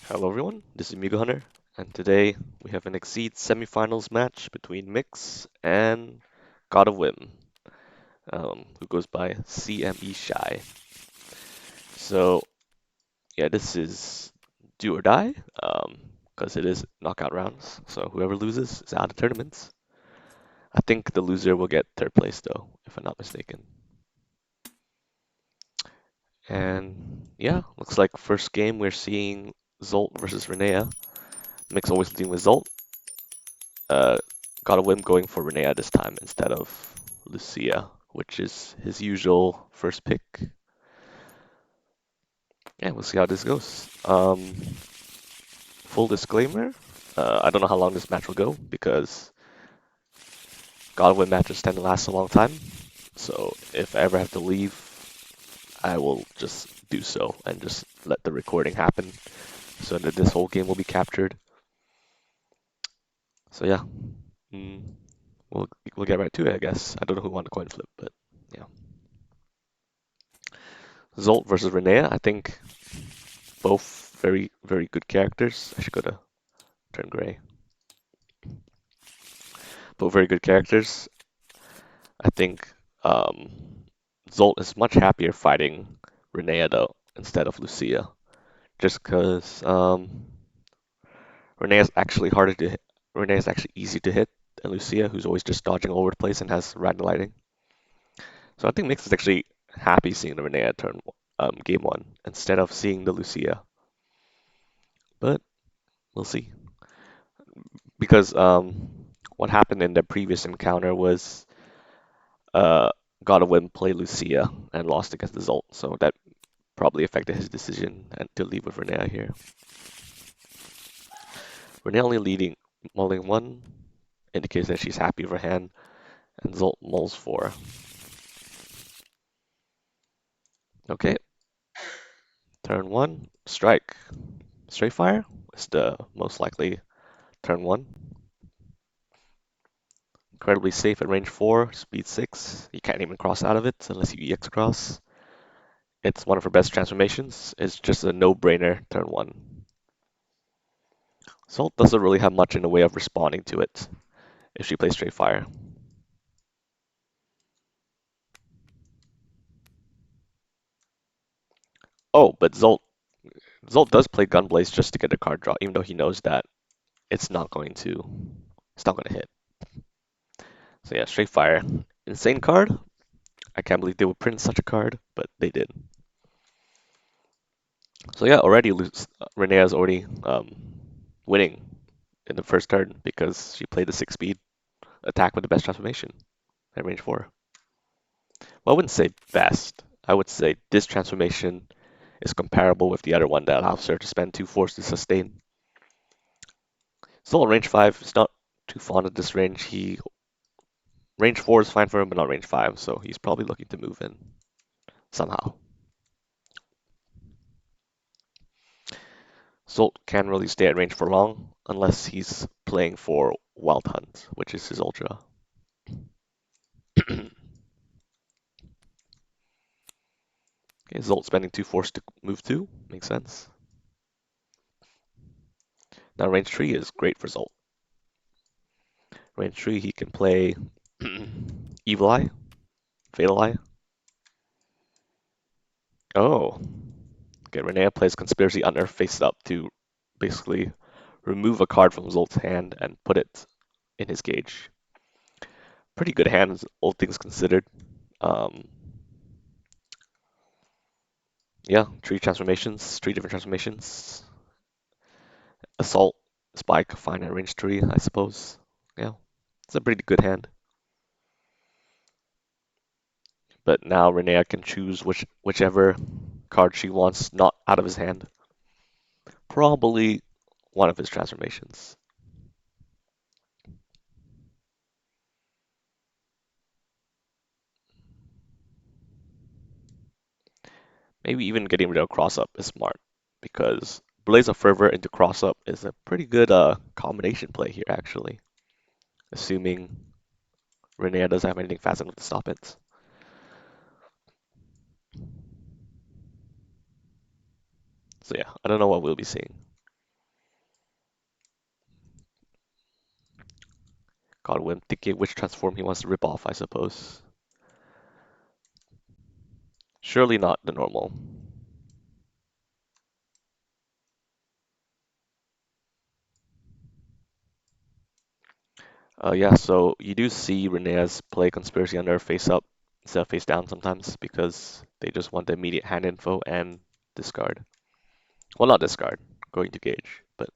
Hello everyone, this is Migo Hunter, and today we have an Exceed semifinals match between MiX and GodofWhim, who goes by CMEshai. So yeah, this is do or die, because it is knockout rounds. So whoever loses is out of tournaments. I think the loser will get third place though, if I'm not mistaken. And yeah, looks like first game we're seeing Zolt versus Renea. MiX always leading with Zolt. Uh, GodofWhim going for Renea this time instead of Lucia, which is his usual first pick. Yeah, we'll see how this goes. Full disclaimer, I don't know how long this match will go because GodofWhim matches tend to last a long time. So if I ever have to leave, I will just do so and just let the recording happen so that this whole game will be captured. So yeah, mm, we'll get right to it, I guess. I don't know who won the coin flip, but yeah. Zolt versus Renea, I think both very good characters. I should go to turn gray. Both very good characters. I think um, Zolt is much happier fighting Renea though instead of Lucia, just because Renea's actually harder to hit. Renea's actually easy to hit than Lucia, who's always just dodging all over the place and has random lighting. So I think Mix is actually happy seeing the Renea turn game one instead of seeing the Lucia, but we'll see. Because what happened in the previous encounter was uh, GodofWhim played Lucia and lost against the Zolt, so that probably affected his decision and to leave with Renea here. Renea only leading mulling one indicates that she's happy with her hand, and Zolt mulls four. Okay, turn one, strike. Straight fire is the most likely turn one. Incredibly safe at range 4, speed 6. You can't even cross out of it unless you EX cross. It's one of her best transformations. It's just a no-brainer turn 1. Salt doesn't really have much in the way of responding to it if she plays straight fire. Oh, but Zolt does play Gunblaze just to get a card draw, even though he knows that it's not going to hit. So yeah, straight fire. Insane card. I can't believe they would print such a card, but they did. So yeah, already Renea's already winning in the first turn because she played the 6 speed attack with the best transformation at range 4. Well, I wouldn't say best. I would say this transformation is comparable with the other one that allows her to spend 2 force to sustain. Still at range 5, he's not too fond of this range. Range 4 is fine for him, but not range 5, so he's probably looking to move in somehow. Zolt can't really stay at range for long unless he's playing for Wild Hunt, which is his ultra. Okay, Zolt spending 2 force to move 2, makes sense. Now range 3 is great for Zolt. Range 3 he can play Evil Eye, Fatal Eye. Oh, okay, Renea plays Conspiracy Unearth face up to basically remove a card from Zolt's hand and put it in his gauge. Pretty good hands, all things considered. Um, yeah, 3 different transformations. Assault, Spike, fine at range 3, I suppose. Yeah, it's a pretty good hand. But now Renea can choose whichever card she wants not out of his hand. Probably one of his transformations. Maybe even getting rid of cross up is smart because Blaze of Fervor into cross up is a pretty good combination play here actually, assuming Renea doesn't have anything fast enough to stop it. So yeah, I don't know what we'll be seeing. GodofWhim thinking which transform he wants to rip off, I suppose. Surely not the normal. Yeah, so you do see Reneas play Conspiracy Under face up instead of face down sometimes because they just want the immediate hand info and discard. Well, not discard, going to gauge, but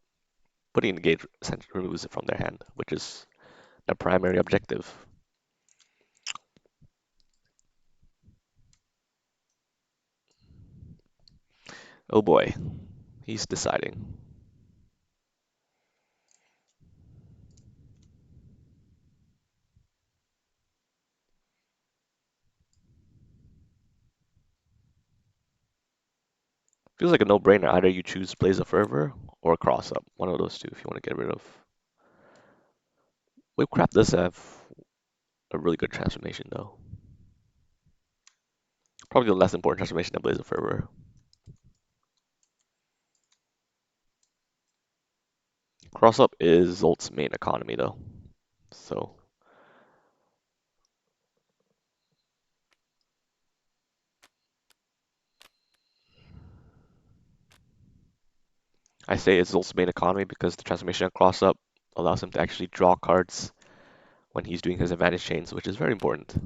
putting in gauge essentially removes it from their hand, which is their primary objective. Oh boy, he's deciding. Feels like a no-brainer. Either you choose Blaze of Fervor or Cross Up. One of those two if you want to get rid of. Whipcrap does have a really good transformation though. Probably the less important transformation than Blaze of Fervor. Cross Up is Zolt's main economy though. So I say it's Zolt's main economy because the transformation on Cross Up allows him to actually draw cards when he's doing his advantage chains, which is very important.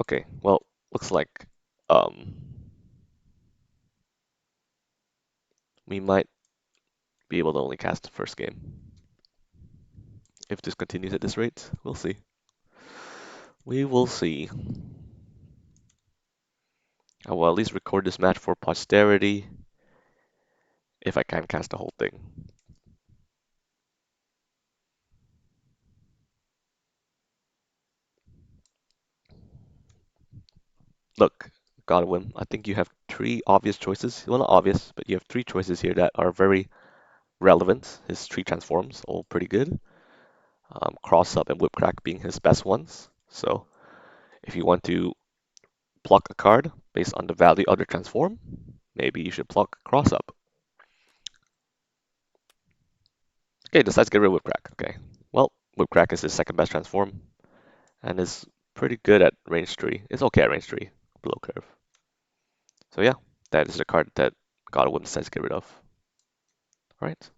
Okay, well, looks like um, we might be able to only cast the first game. If this continues at this rate, we'll see. We will see. I will at least record this match for posterity if I can cast the whole thing. Look, Godwin, I think you have three obvious choices. Well, not obvious, but you have three choices here that are very relevant. His three transforms, all pretty good. Cross Up and Whip Crack being his best ones. So if you want to pluck a card based on the value of the transform, maybe you should pluck Cross Up. Okay, decides to get rid of Whip Crack. Okay, well, Whip Crack is his second best transform and is pretty good at range 3. It's okay at range 3, below curve. So yeah, that is the card that Godwin decides to get rid of. All right.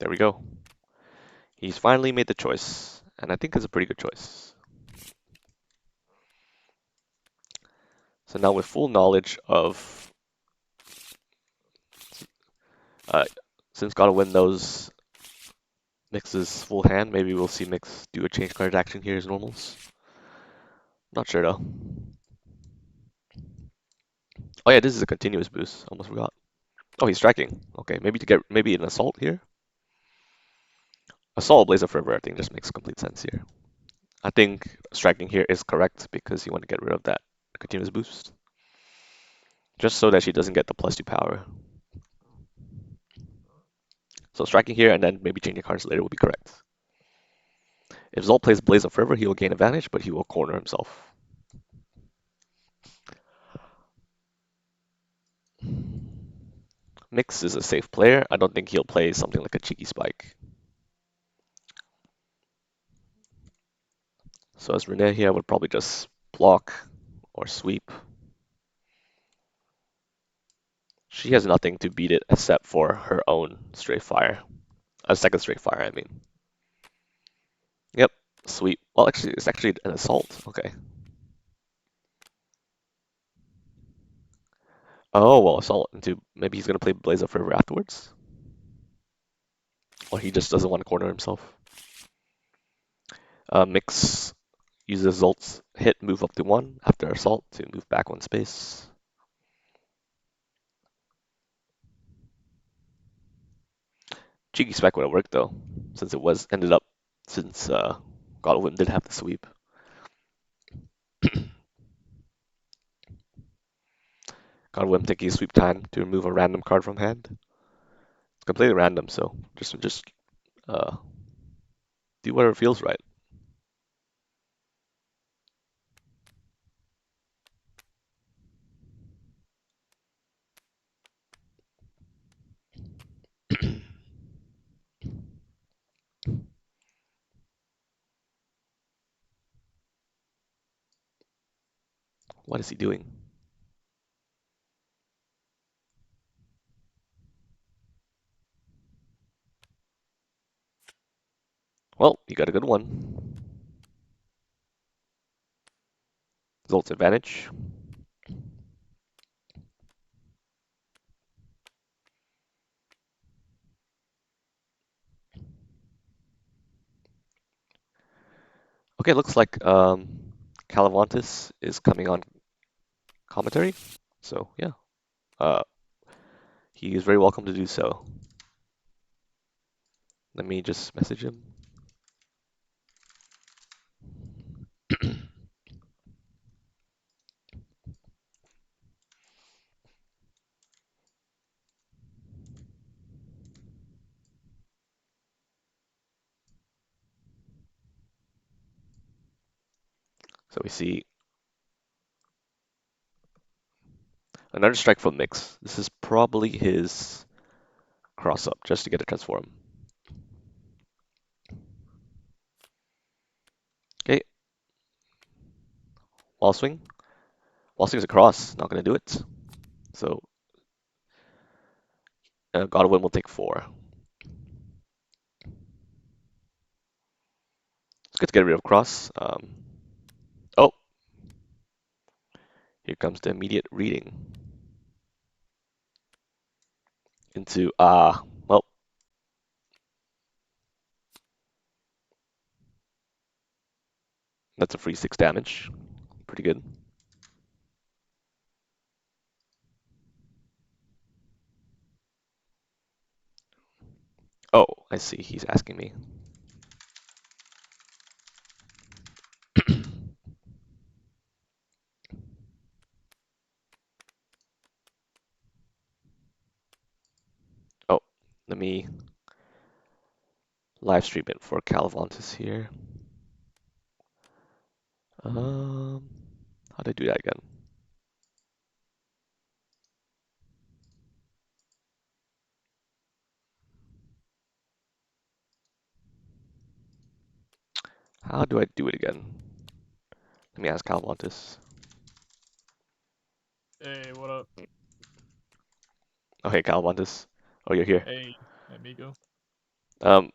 There we go. He's finally made the choice, and I think it's a pretty good choice. So now with full knowledge of, uh, since Godwin knows Mix's full hand, maybe we'll see Mix do a change card action here as normals. Not sure though. Oh yeah, this is a continuous boost. Almost forgot. Oh, he's striking. Okay, maybe to get maybe an assault here. Assault Blaze of Forever, I think just makes complete sense here. I think striking here is correct because you want to get rid of that continuous boost. Just so that she doesn't get the +2 power. So striking here and then maybe changing cards later will be correct. If Zolt plays Blaze of Fervor, he will gain advantage, but he will corner himself. Mix is a safe player. I don't think he'll play something like a Cheeky Spike. So as Renee here, I would probably just block or sweep. She has nothing to beat it except for her own straight fire. A second straight fire, I mean. Yep, sweep. Well, actually, it's actually an assault. Okay. Oh, well, assault into maybe he's gonna play Blaze of Fervor afterwards, or he just doesn't want to corner himself. Mix uses Zolt's hit move up to 1 after assault to move back 1 space. Cheeky Spec would have worked though, since it was ended up since GodofWhim did have the sweep. GodofWhim taking sweep time to remove a random card from hand. It's completely random, so just uh, do whatever feels right. What is he doing? Well, he got a good one. Zolt's advantage. Okay, looks like Calavontis is coming on commentary. So yeah, uh, he is very welcome to do so. Let me just message him. So we see another strike from MiX. This is probably his cross up just to get a transform. Okay, wall swing. Wall swing's a cross, not gonna do it. So GodofWhim will take 4. It's good to get rid of cross. Oh, here comes the immediate reading into well, that's a free 6 damage. Pretty good. Oh, I see. He's asking me. Oh, let me live stream it for Calavontis here. How do I do that again? How do I do it again? Let me ask Calavontis. Hey, what up? Okay, Calavontis. Oh, you're here. Hey, amigo. Um,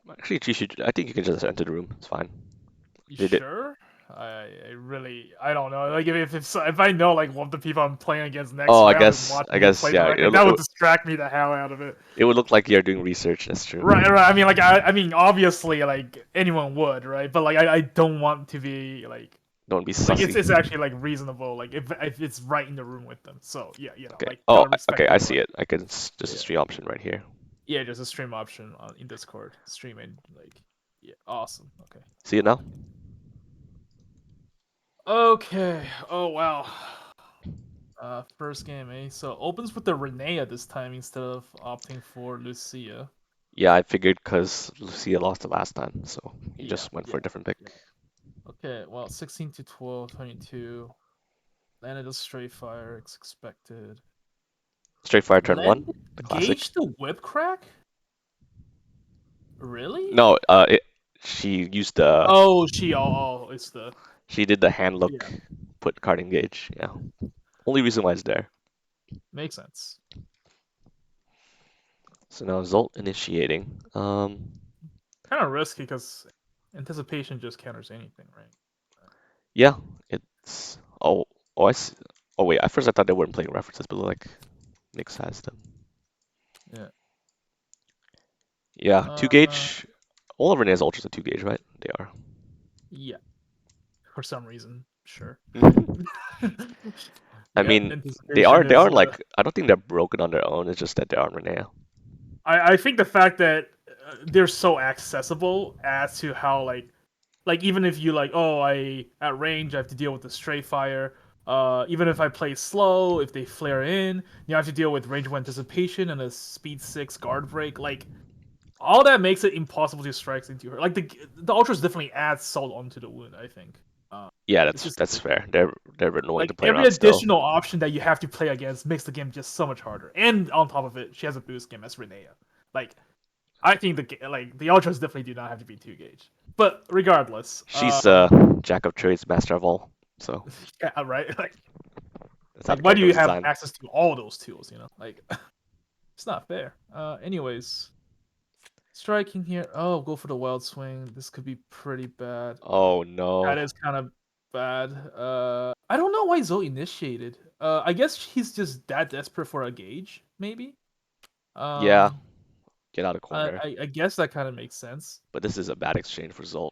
actually, you should. I think you can just enter the room. It's fine. You Did it? sure? I really I don't know. Like if I know like what the people I'm playing against next Oh, I round is guess. I watching me guess. play Yeah. directly, that would distract me the hell out of it. It would look like you're doing research. That's true. Right. I mean, like I mean, obviously, like anyone would, right? But like I don't want to be Don't be like sussy. it's actually like reasonable, like if it's right in the room with them. So yeah, Okay. like Oh, gotta respect okay. I their see right. it. I can just a Yeah, stream option right here. yeah. There's a stream option in Discord. Streaming, like, yeah, awesome. Okay. See it now? Okay. Oh wow. First game, eh? So opens with the Renea this time instead of opting for Lucia. Yeah, I figured because Lucia lost the last time, so he Yeah, just went for yeah, a different pick. yeah. Okay, well, 16 to 12, 22. Landed a straight fire, as expected. Straight fire turn Let 1, the classic. gauge the whip crack? Really? No, she used the Oh, it's the she did the hand look, yeah, put card engage. Yeah, only reason why it's there. makes sense. So now Zolt initiating. Kind of risky because anticipation just counters anything, right? Yeah, it's oh I see. Oh wait, at first I thought they weren't playing references, but like MiX has them. Yeah. Yeah, two Uh, gauge. All of Renee's ultras are 2 gauge, right? They are. yeah. For some reason, sure. I Yeah, mean, anticipation they is aren't like I don't think they're broken on their own. It's just that they are Renea. I think the fact that they're so accessible adds to how like even if you like, oh, I at range I have to deal with the stray fire. Even if I play slow, if they flare in, you have to deal with range one anticipation and a speed 6 guard break. Like all that makes it impossible to strike into her. Like the ultras definitely add salt onto the wound. I think. Yeah, It's that's just that's fair. They're annoying to like play every around still. additional option that you have to play against makes the game just so much harder. And on top of it, she has a boost game as Renea. Like I think the ultras definitely do not have to be 2 gauge. But regardless, She's Jack of trades, master of all. So Yeah, right. that's how Like the why do character you was have designed. access to all those tools? Like it's not fair. Anyways, striking here. Oh, go for the wild swing. This could be pretty bad. Oh That no. is kind of bad. I don't know why Zoe initiated. I guess he's just that desperate for a gauge, maybe. Yeah, Um, get out of I corner. I, I guess that kind of makes sense. But this is a bad exchange for Zolt.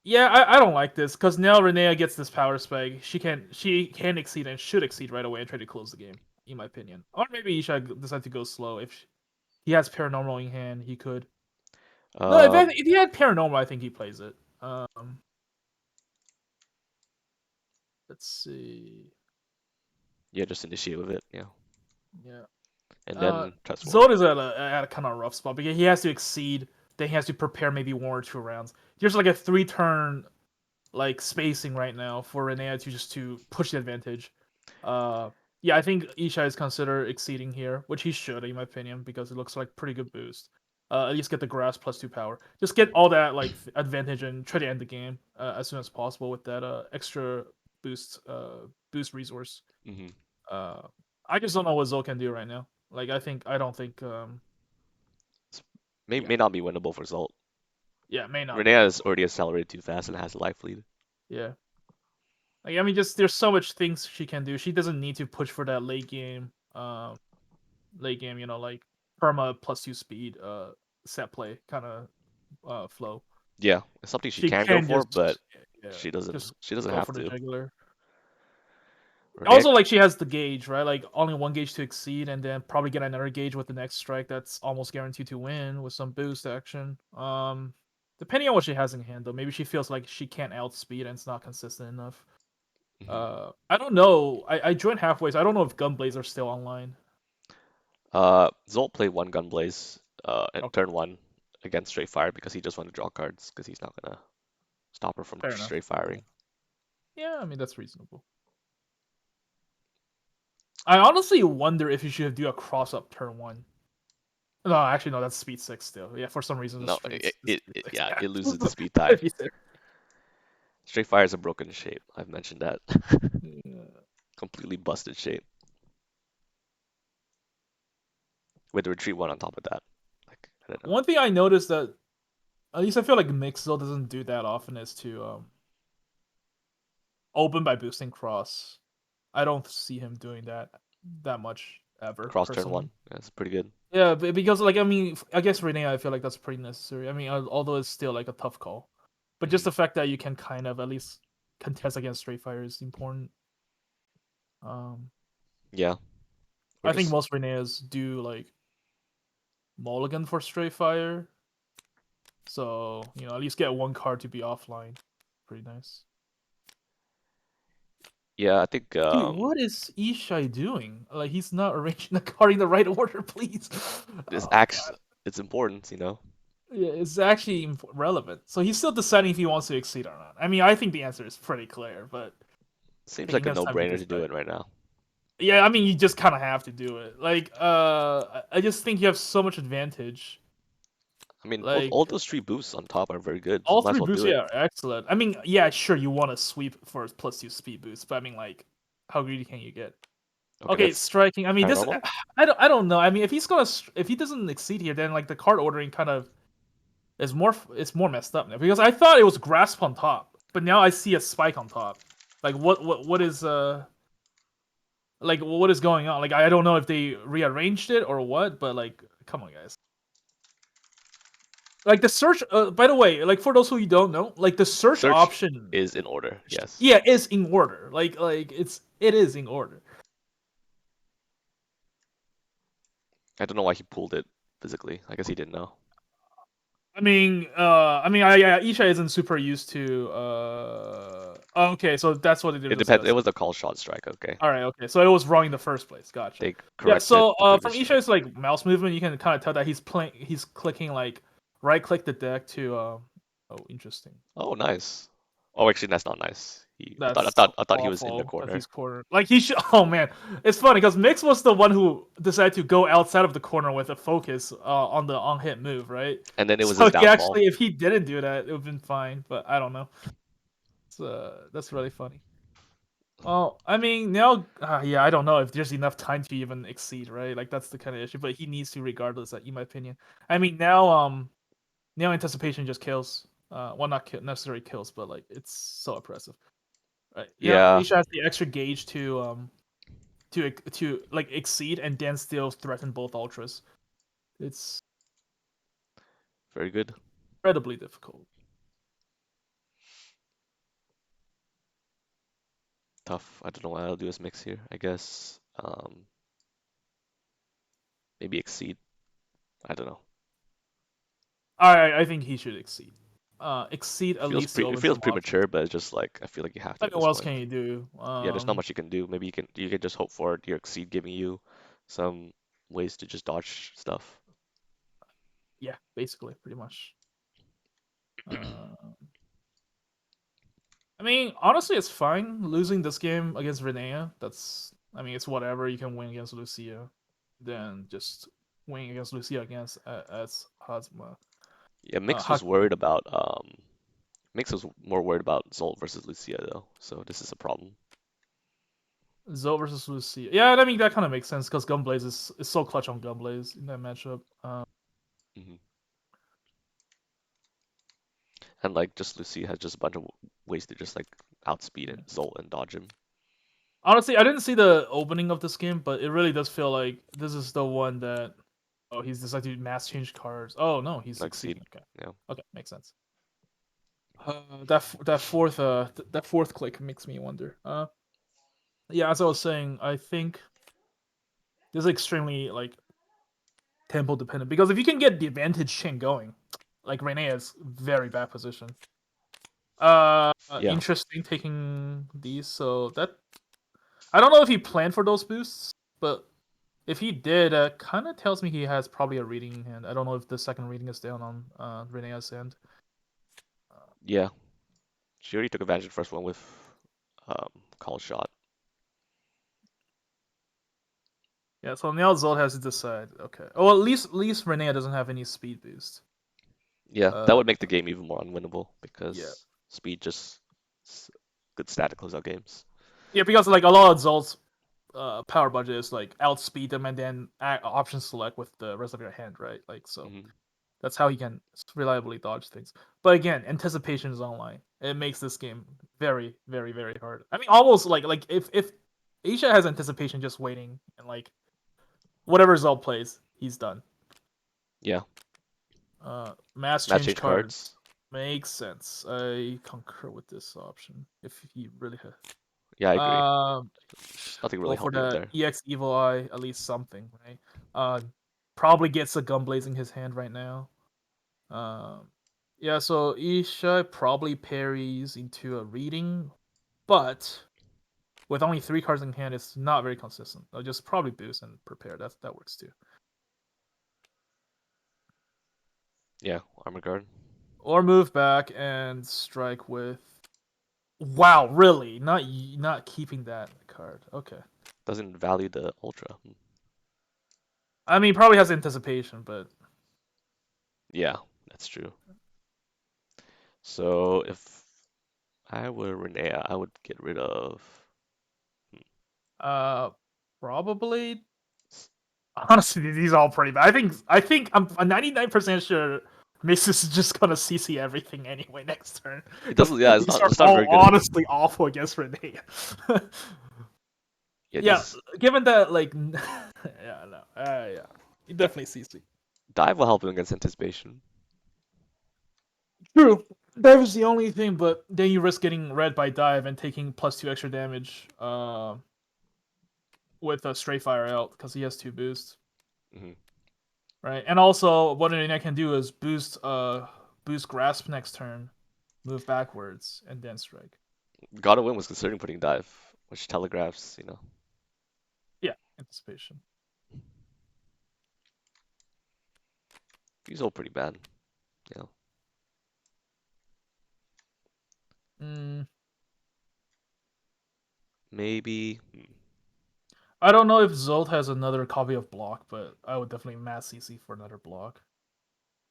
Yeah, I don't like this because now Renea gets this power spike. She can exceed and should exceed right away and try to close the game, in my opinion. Or maybe he should decide to go slow. If he has paranormal in hand, he could. No, Um, if he had paranormal, I think he plays it. Let's see. yeah, just initiate with it. Yeah, Yeah. and then trust war. Zod is at a kind of rough spot because he has to exceed. Then he has to prepare maybe 1 or 2 rounds. There's like a 3 turn like spacing right now for Renea to just to push the advantage. Uh, yeah, I think Ishai is considered exceeding here, which he should, in my opinion, because it looks like pretty good boost. At least get the grass +2 power. Just get all that like advantage and try to end the game as soon as possible with that extra boost resource. Hmm. Uh, I just don't know what Zol can do right now. Like I don't think yeah May not be winnable for Zolt. yeah may not be Renea is winnable. already accelerated too fast and has a life lead. Yeah. Like I mean, just there's so much things she can do. She doesn't need to push for that late game, like perma +2 speed, set play kind of flow. Yeah, it's something she She can go can for, but just yeah, she doesn't. just She doesn't go have for the to. jugular. Renea, Also, like she has the gauge, right? Like only one gauge to exceed, and then probably get another gauge with the next strike. That's almost guaranteed to win with some boost action. Depending on what she has in hand, though, maybe she feels like she can't outspeed and it's not consistent enough. mhm. I don't know. I joined halfway, so I don't know if Gunblades are still online. Zolt played one Gunblaze at Okay, turn one against straight fire because he just wanted to draw cards because he's not gonna stop her from fair enough. straight Yeah, firing. yeah. I mean that's reasonable. I honestly wonder if you should do a cross up turn one. No, actually, no. That's speed 6 still. Yeah, for some reason, No, the speed six. yeah, Yeah, it loses the speed tie. Speed six. Straight fire is a broken shape. I've mentioned that. Yeah. Completely busted shape with the retreat one on top of that. Like, I don't know. One thing I noticed that at least I feel like Mix still doesn't do that often is to open by boosting cross. I don't see him doing that much ever Cross turn personally. one. That's pretty good. Yeah, because like I mean, I guess Renee, I feel like that's pretty necessary. I mean, although it's still like a tough call, but just Hmm. the fact that you can kind of at least contest against straight fire is important. Um, Yeah. Or I think just most Reneas do like mulligan for straight fire, so at least get one card to be offline. Pretty nice. yeah, I think Dude, what is Ishai doing? Like he's not arranging the card in the right order, please. this Oh acts god. it's important, Yeah, it's actually relevant. So he's still deciding if he wants to exceed or not. I mean, I think the answer is pretty clear, but I Seems think he like a knows time to no-brainer to do decide. it right now. Yeah, I mean, you just kind of have to do it. Like, I just think you have so much advantage. I mean, both Like, all those three boosts on top are very good, so all might as three well boosts, do it. yeah, are excellent. I mean, yeah, sure, you want to sweep for +2 speed boost, but I mean, like, how greedy can you get? Okay, Okay, that's striking. I mean, this paranormal. I don't know. I mean, if he doesn't exceed here, then like the card ordering kind of it's more messed up now because I thought it was grasp on top, but now I see a spike on top. Like what is like what is going on? Like I don't know if they rearranged it or what, but like come on guys. Like the search by the way, like for those who you don't know, like the search Search option is in order, yes. yeah, is in order. Like it is in order. I don't know why he pulled it physically. I guess he didn't know. Isha isn't super used to. Okay, so that's what they It depends. It discussing. was a call shot strike, okay. All right, okay, so it was wrong in the first place. Gotcha. They Yeah, corrected so the previous from strike. Isha's like mouse movement, you can kind of tell that he's clicking like right click the deck to. Oh, interesting. Oh, nice. Oh, actually, that's not nice. That's I thought he was in the awful that corner, he's cornered. Like he should. Oh man, it's funny because Mix was the one who decided to go outside of the corner with a focus on the on hit move, right? and then it was his So he downfall. actually, if he didn't do that, it would have been fine. But I don't know. That's really funny. Well, I mean, now, yeah, I don't know if there's enough time to even exceed, right? Like that's the kind of issue. But he needs to, regardless. In my opinion. I mean, now anticipation just kills. Well, not necessarily kills, but like it's so oppressive, right? Yeah, Yeah, Isha has the extra gauge to like exceed and then still threaten both ultras. It's very good. incredibly difficult. Tough. I don't know what I'll do as mix here. I guess maybe exceed. I don't know. I think he should exceed. Exceed at least to It open feels some options. premature, but it's just like I feel like you have to I at mean, this what else point. can you do? Yeah, there's not much you can do. Maybe you can just hope for your exceed giving you some ways to just dodge stuff. Yeah, basically, pretty much. Uh, I mean, honestly, it's fine losing this game against Renea. I mean, it's whatever. You can win against Lucia, then just win against Lucia against as Hazma. Yeah, Mix was Haki. worried about Mix was more worried about Zolt versus Lucia though, so this is a problem. Zoe versus Lucia. Yeah, I mean that kind of makes sense because Gunblaze is so clutch on Gunblaze in that matchup. Hmm. And like just Lucia has just a bunch of ways to just like outspeed it, Yeah. Zolt and dodge him, Honestly, I didn't see the opening of this game, but it really does feel like this is the one that. Oh, he's decided to mass change cards. Oh no, he's like succeeding. seed. Okay, Yeah, okay, makes sense. That fourth click makes me wonder. Yeah, as I was saying, I think this is extremely like tempo dependent because if you can get the advantage chain going, like Rene is very bad position. yeah, Interesting taking these. So that I don't know if he planned for those boosts, but if he did, kind of tells me he has probably a reading hand. I don't know if the second reading is down on Renea's end. yeah. She already took advantage of the first one with call shot. Yeah, so now Zolt has to decide. Okay. Oh, at least Renea doesn't have any speed boost. Yeah, that Uh, would make the game even more unwinnable yeah, because speed just s- good stat to close out games. yeah, because like a lot of Zolt's power budget is like outspeed them and then option select with the rest of your hand, right? Like so. Hmm. That's how he can reliably dodge things. But again, anticipation is online. It makes this game very, very, very hard. I mean, almost like if Asia has anticipation just waiting and like whatever Zell plays, he's done. Yeah, Mass match change change cards cards. makes sense. I concur with this option. If he really has, Yeah, I agree. um, There's nothing go really for helping him the there. EX Evil Eye, at least something, right? Probably gets a gun blazing his hand right now. Um, yeah, so Isha probably parries into a reading, but with only 3 cards in hand, it's not very consistent. I'll just probably boost and prepare. That works too. Yeah, armor guard Or move back and strike with. Wow, really? Not keeping that card. Okay. doesn't value the ultra. I mean, probably has anticipation, but Yeah, that's true. So if I were Renea, I would get rid of. hmm, uh, probably. s- Honestly, these are all pretty bad. I think I'm 99% sure Mace is just gonna CC everything anyway next turn It because doesn't. Yeah, these are it's not all very good. honestly awful against Renee. Yeah, Yeah, these given that like yeah, no, yeah, you di- definitely CC. dive will help him against anticipation. True. Dive is the only thing, but then you risk getting read by dive and taking +2 extra damage with a straight fire out because he has 2 boosts. Hmm. Right? And also what an I can do is boost grasp next turn, move backwards, and then strike. GodofWhim was considering putting dive, which telegraphs, Yeah, anticipation. he's all pretty bad. Yeah, Mm, maybe. I don't know if Zolt has another copy of block, but I would definitely mass CC for another block.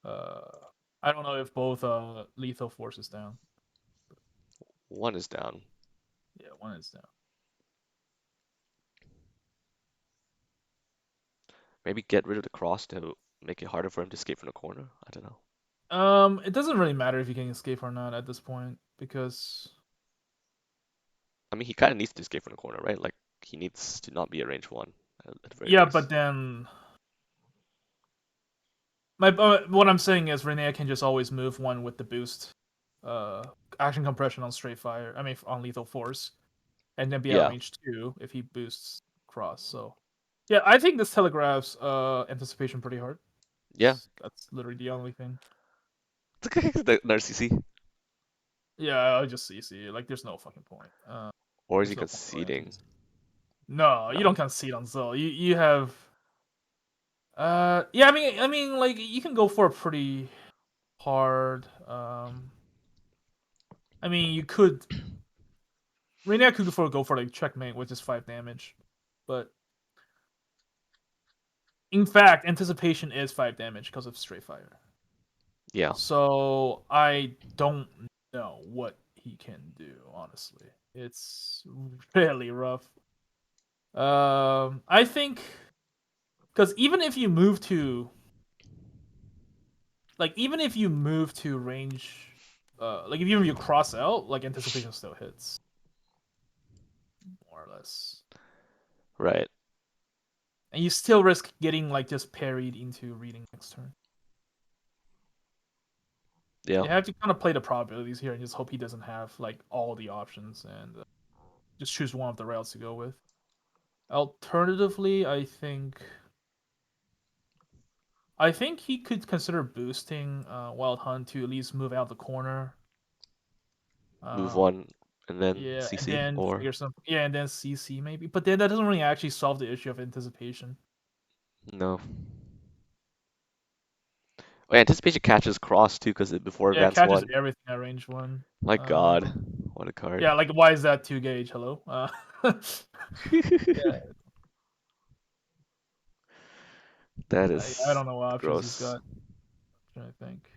Uh, I don't know if both lethal forces down. One is down. Yeah, 1 is down. Maybe get rid of the cross to make it harder for him to escape from the corner. I don't know. It doesn't really matter if you can escape or not at this point because I mean, he kind of needs to escape from the corner, right? Like he needs to not be a range one at the very yeah, but least. then what I'm saying is Renea can just always move 1 with the boost, uh, action compression on straight fire. I mean on lethal force, and then be out Yeah, range 2 if he boosts cross. So yeah, I think this telegraphs anticipation pretty hard. yeah. That's literally the only thing. Another CC. Yeah, I'll just see. Like, there's no fucking point. Or is he There's no point for conceding? NTs. No, you No. don't concede on Zil. You have. Yeah. I mean, like you can go for a pretty hard. I mean, you could. Rene could go for like checkmate, which is 5 damage, but in fact, anticipation is 5 damage because of straight fire. Yeah. So I don't know what he can do. Honestly, it's really rough. I think because even if you move to range, like even if you cross out, like anticipation still hits more or less, Right. and you still risk getting like just parried into reading next turn. Yeah. You have to kind of play the probabilities here and just hope he doesn't have like all the options and just choose one of the routes to go with. Alternatively, I think he could consider boosting Wild Hunt to at least move out the corner. Move Um, one and then yeah, and CC then or figure some. Yeah, and then CC maybe, but then that doesn't really actually solve the issue of anticipation. no. Oh, anticipation catches cross too because before Yeah, it advance catches one. everything at range 1. My God, what a card. Yeah, like why is that 2 gauge? Hello. Yeah, That I is don't know what options he's gross. got. I'm trying to think.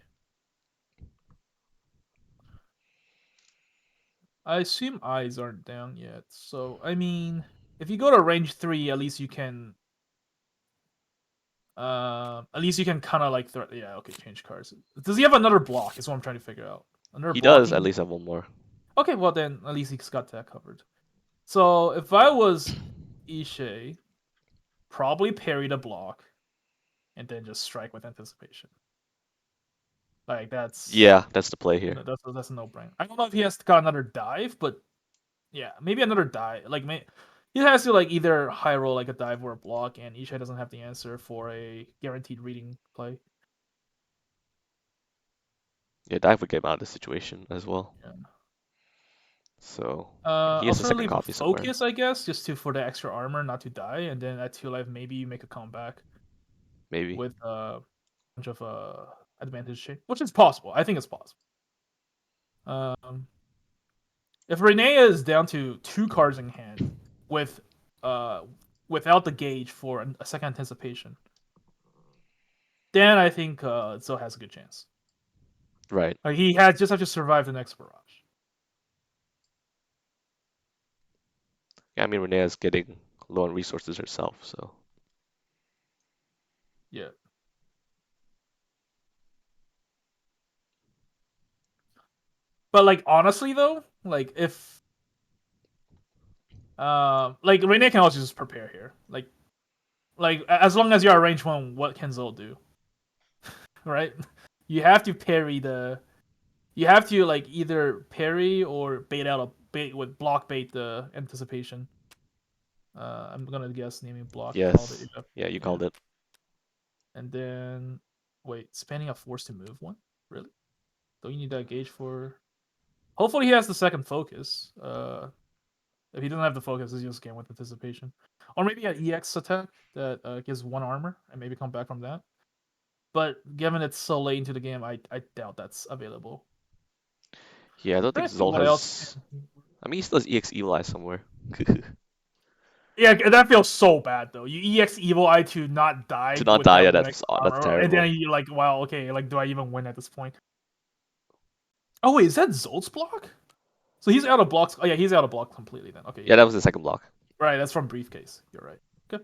I assume eyes aren't down yet, so I mean, if you go to range 3, at least you can. At least you can kind of like throw. Yeah, okay, change cards. Does he have another block? Is what I'm trying to figure out. Another He does at blocking. least have one more. Okay, well then at least he's got that covered. So if I was Ishe, probably parry the block and then just strike with anticipation. Like Yeah, that's the play here. that's a no brainer. I don't know if he has got another dive, but yeah, maybe another dive. Like he has to like either high roll like a dive or a block, and Ishe doesn't have the answer for a guaranteed reading play. Yeah, dive would get him out of the situation as well. Yeah. So he has a second Alternatively, copy somewhere. focus, I guess, just to for the extra armor, not to die, and then at 2 life, maybe you make a comeback Maybe. with a bunch of advantage shape, which is possible. I think it's possible. Um, if Renea is down to 2 cards in hand with uh without the gauge for a second anticipation, then I think Zo has a good chance. Right. Like he has just have to survive the next barrage. Yeah, I mean Renea's getting low on resources herself, so Yeah. But like honestly though, like if like Renee can also just prepare here. Like as long as you're at range 1, what can Zol do? Right? You have to parry the. You have to like either parry or bait with block bait the anticipation. I'm gonna guess naming block. You called it. yes. Yeah, you Yeah. called it. And then wait, spanning a force to move one? Really? Don't you need that gauge for? Hopefully he has the second focus. If he doesn't have the focus, he's just game with anticipation. Or maybe an EX attack that gives 1 armor and maybe come back from that. But given it's so late into the game, I doubt that's available. Yeah, I don't think Trying to think Zol what else has. can. I mean, he still has EX Evil Eye somewhere. Yeah, that feels so bad though. You EX Evil Eye to not To die not with die, that yeah, 1 extra that's armor, and terrible. then you like, wow, okay, like do I even win at this point? Oh wait, is that Zolt's block? So he's out of blocks. Oh yeah, he's out of block completely then. Okay, Yeah, yeah. that was the second block. Right, that's from briefcase. You're right. Okay.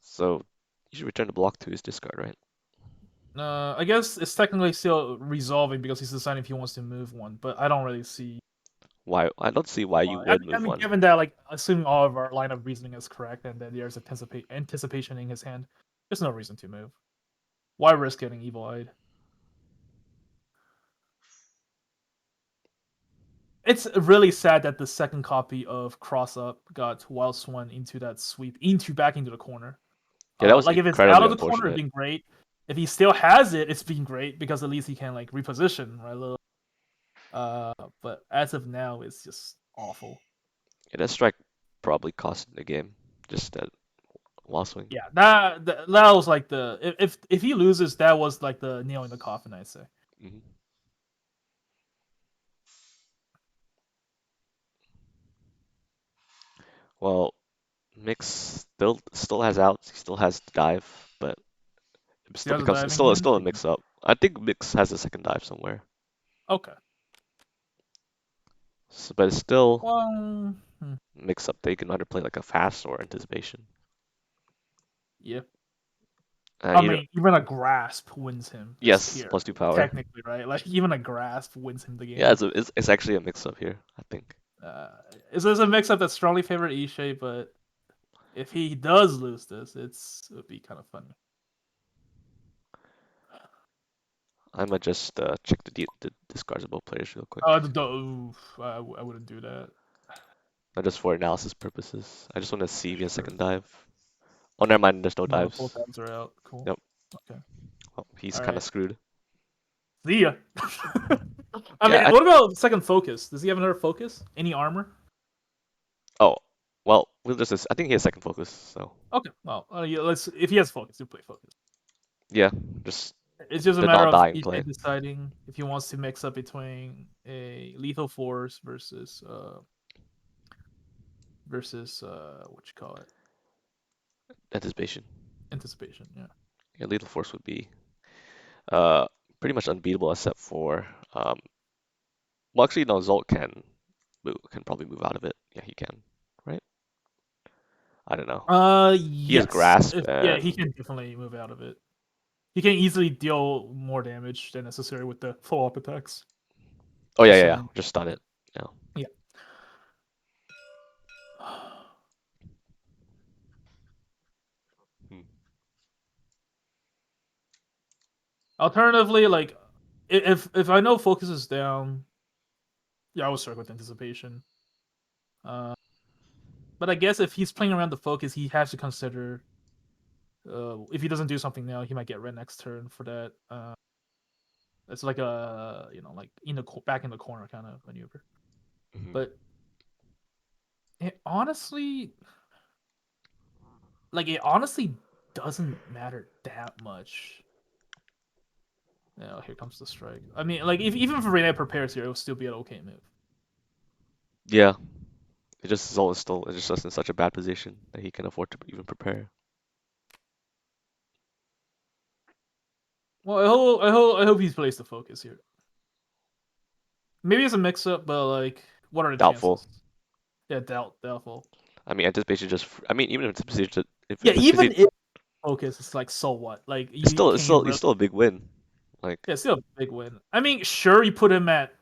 So you should return the block to his discard, right? I guess it's technically still resolving because he's deciding if he wants to move one, but I don't really see Why? I don't see why you why. I would mean, I move mean, one. given that, like, assuming all of our line of reasoning is correct and that there's anticipation in his hand, there's no reason to move. Why risk getting evil-eyed? It's really sad that the second copy of Cross Up got Wild Swan into that sweep, back into the corner. Yeah, that was Like if it's out incredibly of the corner, it's unfortunate. been great. If he still has it, it's been great because at least he can like reposition, right? But as of now, it's just awful. Yeah, that strike probably cost the game. Just that wall swing. Yeah, that was like the if he loses, that was like the nail in the coffin, I'd say. Hmm. Well, Mix still has outs. He still has dive, but it He still has a becomes diving hand. it's still a mix up. I think Mix has a second dive somewhere, Okay. but it's still Well, mix up. They can either play like a fast or anticipation. yeah. I You know, mean, even a grasp wins him this yes, here. plus 2 power. Technically, right? Like even a grasp wins him the Yeah, game. it's actually a mix up here. I think. Uh, this is a mix-up that strongly favor Ishay, but if he does lose this, it would be kind of funny. I'ma just check the discards of both players real quick. I wouldn't do that. Not just for analysis purposes. I just want to see if he has Sure. second dive. Oh, never mind. There's no No, both dives. tabs are out. Cool. Yep. Okay. Well, he's All kind of right. screwed. See ya. I Yeah. mean, what about second focus? Does he have another focus? Any armor? Oh, well, we'll just. I think he has second focus. So Okay. Well, yeah, let's. If he has focus, you play focus. yeah, just It's just a the matter of non-dying Ishay play. deciding if he wants to mix up between a lethal force versus what you call it, Anticipation. anticipation. Yeah. Yeah, lethal force would be uh pretty much unbeatable except for well, actually no, Zolt can probably move out of it. Yeah, he can, right? I don't know. He has Yes. grasp Yeah, he and can definitely move out of it. He can easily deal more damage than necessary with the follow-up attacks. oh yeah, Just yeah, yeah. saying. Just stun it. Yeah. Yeah. Hmm. Alternatively, like if I know focus is down, yeah, I would start with anticipation. Uh, but I guess if he's playing around the focus, he has to consider if he doesn't do something now, he might get red next turn for that. It's like a like in the back in the corner kind of maneuver. Hmm. But honestly, it honestly doesn't matter that much. Here comes the strike. I mean, like if even if Rene prepares here, it will still be an okay move. Yeah. It just Zolt is still it's just in such a bad position that he can afford to even prepare. Well, I hope he plays the focus here. Maybe it's a mix-up, but like, what are the Doubtful. chances? Yeah, doubtful. I mean, anticipation just. I mean, even if anticipation, if Yeah, even anticipation, if focus, it's like so what? Like you can you it's really? still a big win. Like, Yeah, still a big win. I mean, sure you put him at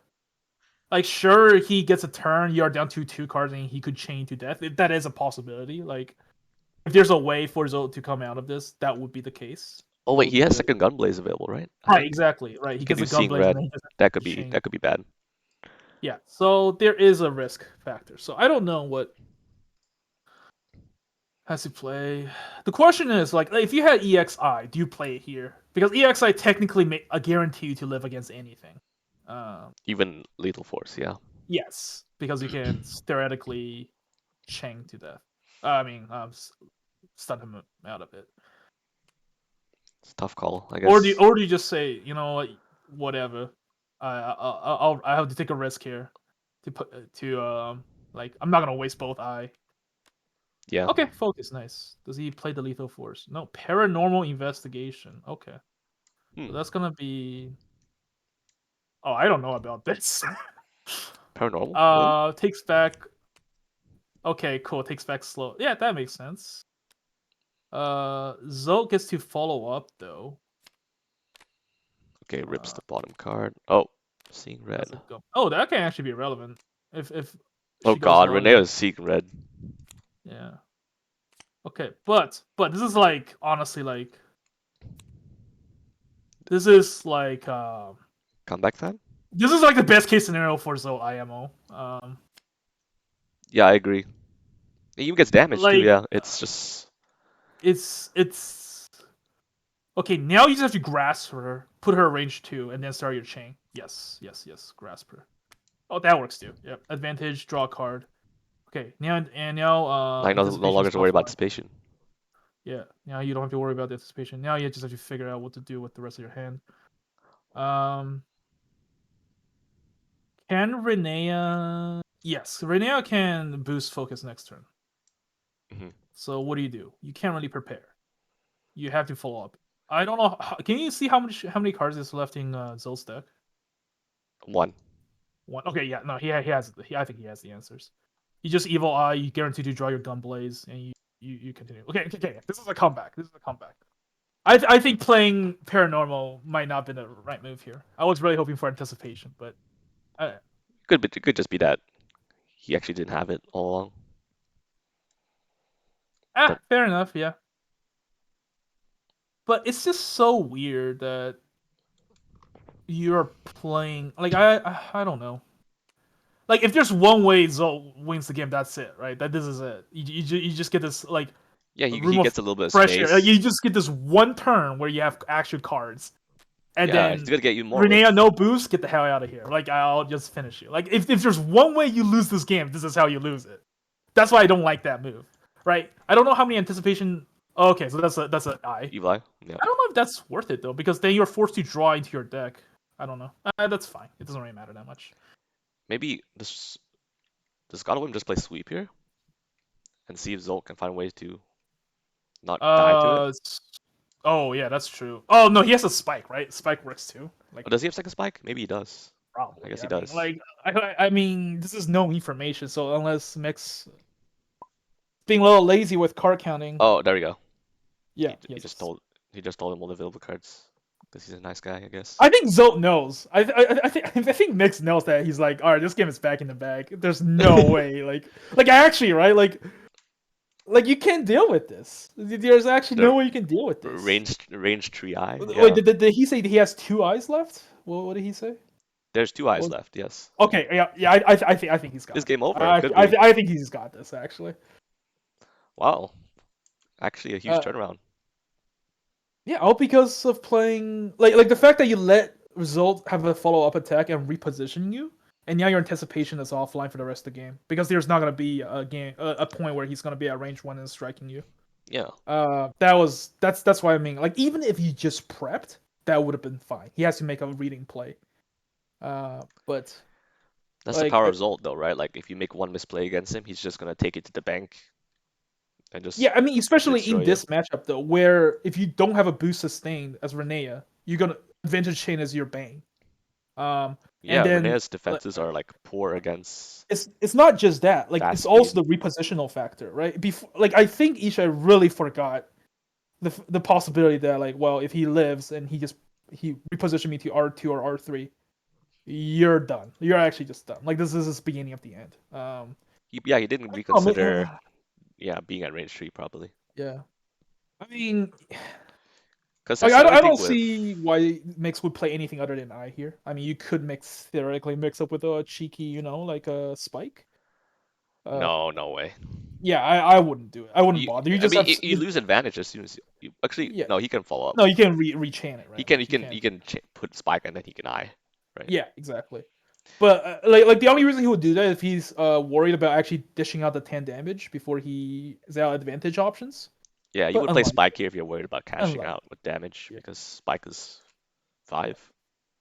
like sure he gets a turn. You are down to 2 cards and he could chain to death. That is a possibility. Like if there's a way for Zoe to come out of this, that would be the case. oh That wait, would he be has good. second Gunblaze available, right? I Right, think exactly. Right, he he can gets a do gun Seeing blaze and Red. then he just That could to chain. be bad. Yeah, so there is a risk factor. So I don't know what has to play. The question is like if you had EXI, do you play it here? Because EXI technically a guarantee you to live against anything. Even Lethal Force, yeah. Yes, because you can theoretically chain to death. I mean, stun him out of it. It's a tough call, I guess. Or do you just say, you know what, whatever. I have to take a risk here to put to like I'm not gonna waste both eye. Yeah. Okay, focus, nice. Does he play the lethal force? No, paranormal investigation. Okay, so Hmm. that's gonna be Oh, I don't know about this. Paranormal? Really? Takes back. Okay, cool. Takes back slow. Yeah, that makes sense. Zolt gets to follow up though. Okay, rips Uh, the bottom card. Oh, seeing red. that's a go. Oh, that can actually be relevant if Oh she goes god, Renee London. is seeing red. Yeah. Okay, but this is like honestly like this is like Comeback time? this is like the best case scenario for Zolt IMO. Yeah, I agree. It even gets damaged too, Like yeah. It's just it's okay. Now you just have to grasp her, put her at range 2, and then start your chain. Yes, yes, yes. Grasp her. Oh, that works too. Yep. Advantage, draw a card. Okay, now like no anticipation longer is to worry about offline. anticipation. Yeah, now you don't have to worry about the anticipation. Now you just have to figure out what to do with the rest of your hand. Um, can Renea? Yes, Renea can boost focus next turn. Hmm. So what do? You can't really prepare. You have to follow up. I don't know. Can you see how many cards is left in Zol's deck? One. One. Okay, yeah, no, he has. I think he has the answers. You just evil eye. You guarantee to draw your Gunblaze, and you continue. Okay. This is a comeback. This is a comeback. I think playing paranormal might not have been the right move here. I was really hoping for anticipation, but uh, It could just be that he actually didn't have it all along. But fair enough. Yeah, but it's just so weird that you're playing like I don't know. Like if there's one way Zol wins the game, that's it, right? That this is it. You just get this like yeah, a he room of gets a little bit of fresh air. Like, space. you just get this one turn where you have actual cards, and Yeah, he's then gonna get you more Renea with. no boost, get the hell out of here. Like I'll just finish you. Like if there's one way you lose this game, this is how you lose it. That's why I don't like that move, right? I don't know how many anticipation. Oh, okay, so that's an I. Evil Eye? Yeah. I don't know if that's worth it though, because then you're forced to draw into your deck. I don't know. That's fine. It doesn't really matter that much. Maybe does GodofWhim just play sweep here and see if Zolt can find ways to not die to it? Uh, oh yeah, that's true. Oh no, he has a spike, right? Spike works too. Like Oh, does he have second spike? Maybe he does. I probably. guess he I mean, does. like I mean, this is no information. So unless MiX being a little lazy with card counting, Oh, there we go. yeah, He, he he has just this. told he just told him all the available cards because he's a nice guy, I guess. I think Zolt knows. I think MiX knows that he's like, all right, this game is back in the bag. There's no way. Like actually, right? Like you can't deal with this. There's actually The no way you can deal with this. range 3-eye, Wait, yeah. did he say he has 2 eyes left? What did he say? There's 2 eyes Well, left, yes. okay, yeah. I think he's Is got it. game over? It could be. I think he's got this actually. Wow. Actually a huge Uh, turnaround. yeah, all because of playing like the fact that you let Result have a follow up attack and reposition you, and now your anticipation is offline for the rest of the game because there's not gonna be a point where he's gonna be at range 1 and striking you. Yeah. That's why I mean like even if you just prepped, that would have been fine. He has to make a reading play. But That's the like power of Zolt though, right? Like if you make one misplay against him, he's just gonna take it to the bank and just yeah, I mean, especially destroy in you. this matchup though, where if you don't have a boost sustained as Renea, you're gonna advantage chain as your bane. And Yeah, then Renea's defenses are like poor against it's not just that. Like fast it's also speed. the repositional factor, right? Before, like I think Ishai really forgot the possibility that like, well, if he lives and he repositioned me to R2 or R3, you're done. You're actually just done. Like this is the beginning of the end. Yeah, he didn't Oh reconsider, man, yeah, being at range 3 probably. yeah. I mean, Because like that's the only I thing don't with see why Mix would play anything other than I here. I mean, you could mix theoretically mix up with a cheeky, like a spike. Uh, no, no way. yeah, I wouldn't do it. I wouldn't You, bother. You I just mean, have you lose advantage as soon as actually yeah. no, he can follow up. No, you can rechain it, He right? can Like you can. put spike and then he can eye, right? Yeah, exactly. But like the only reason he would do that if he's worried about actually dishing out the 10 damage before he is out advantage options. Yeah, you But would play unlikely, spike here if you're worried about cashing unlikely. out with damage Yeah, because spike is yeah. 5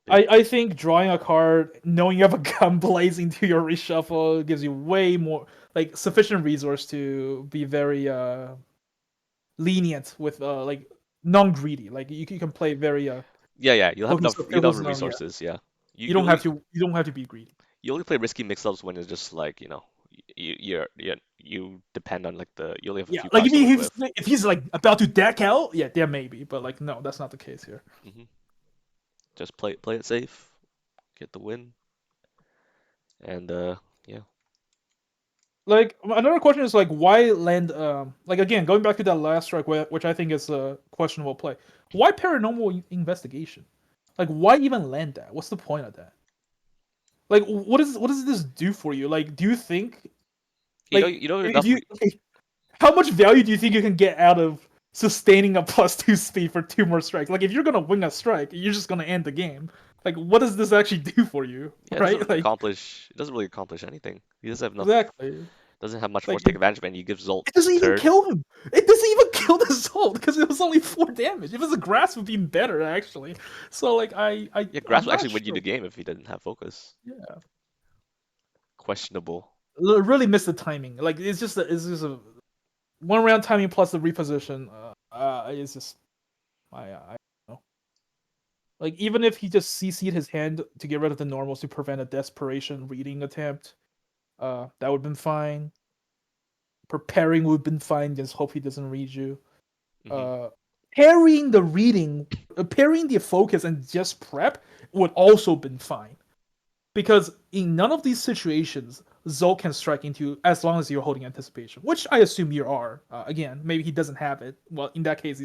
big. I think drawing a card, knowing you have a gun blazing to your reshuffle gives you way more like sufficient resource to be very lenient with like non greedy. Like you can play very Yeah, you'll have focus enough or pivot zone. Yeah, resources, yeah. You only You don't have to be greedy. you only play risky mix-ups when it's just like, you depend on like you only have a Yeah, few like cards to work with. if he's like about to deck out, yeah, maybe, but like no, that's not the case here. Hmm. Just play it safe, get the win, and yeah. Like another question is like why land like again going back to that last strike which I think is a questionable play. Why paranormal investigation? Like why even land that? What's the point of that? Like what does this do for you? Like do you think like You know if enough. you okay, how much value do you think you can get out of sustaining a +2 speed for 2 more strikes? Like if you're gonna win a strike, you're just gonna end the game. Like what does this actually do for you? Yeah, Right? Like it doesn't really accomplish anything. He doesn't have enough, exactly. doesn't have much force Like to take advantage of, and you give Zolt it doesn't even turn. kill him. It doesn't even kill the soul because it was only 4 damage. If it was a grass, would be better actually. So like Yeah, Grass I'm would not actually win you sure. the game if he didn't have focus. Yeah, Questionable. really missed the timing. Like it's just a 1 round timing plus the reposition. It's just I don't know. Like even if he just CC'd his hand to get rid of the normals to prevent a desperation reading attempt, that would have been fine. Preparing would have been fine. Just hope he doesn't read you. Hmm. uh Parrying the reading, parrying the focus and just prep would also been fine because in none of these situations Zolt can strike into as long as you're holding anticipation, which I assume you are. Again, maybe he doesn't have it. Well, in that case,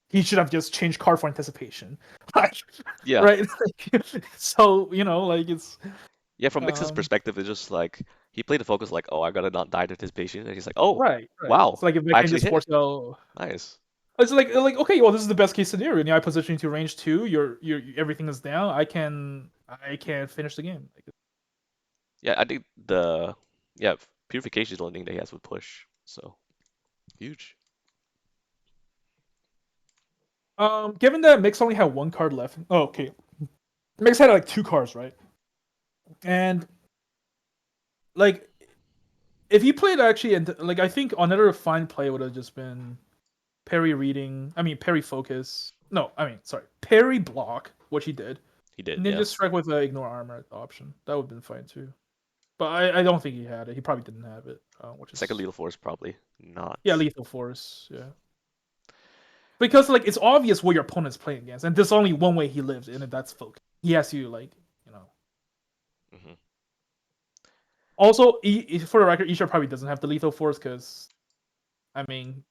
he should have just changed card for anticipation, like, Yeah, right? So like it's yeah. From Mix's um perspective, it's just like he played the focus like, oh, I gotta not die to anticipation, and he's like, oh, right. It's wow, like if they I can actually just hit. force out. Nice. It's like okay, well this is the best case scenario. Now I position you to range 2. Everything is down. I can finish the game. Like, Yeah, I think yeah, purification is the only thing that he has with push. So huge. given that Mix only had 1 card left. Oh, okay. Mix had like 2 cards, right? And like if he played actually, and like I think another fine play would have just been parry reading. I mean parry focus. No, I mean sorry, parry block, which he did, He did, and then yeah. just strike with the ignore armor option. That would have been fine too. But I don't think he had it. He probably didn't have it, which Second is lethal force probably not. yeah, lethal force. Yeah, because like it's obvious what your opponent's playing against, and there's only one way he lives, and that's focus. He has to like you know. Hmm. Also, for the record, Isha probably doesn't have the lethal force because I mean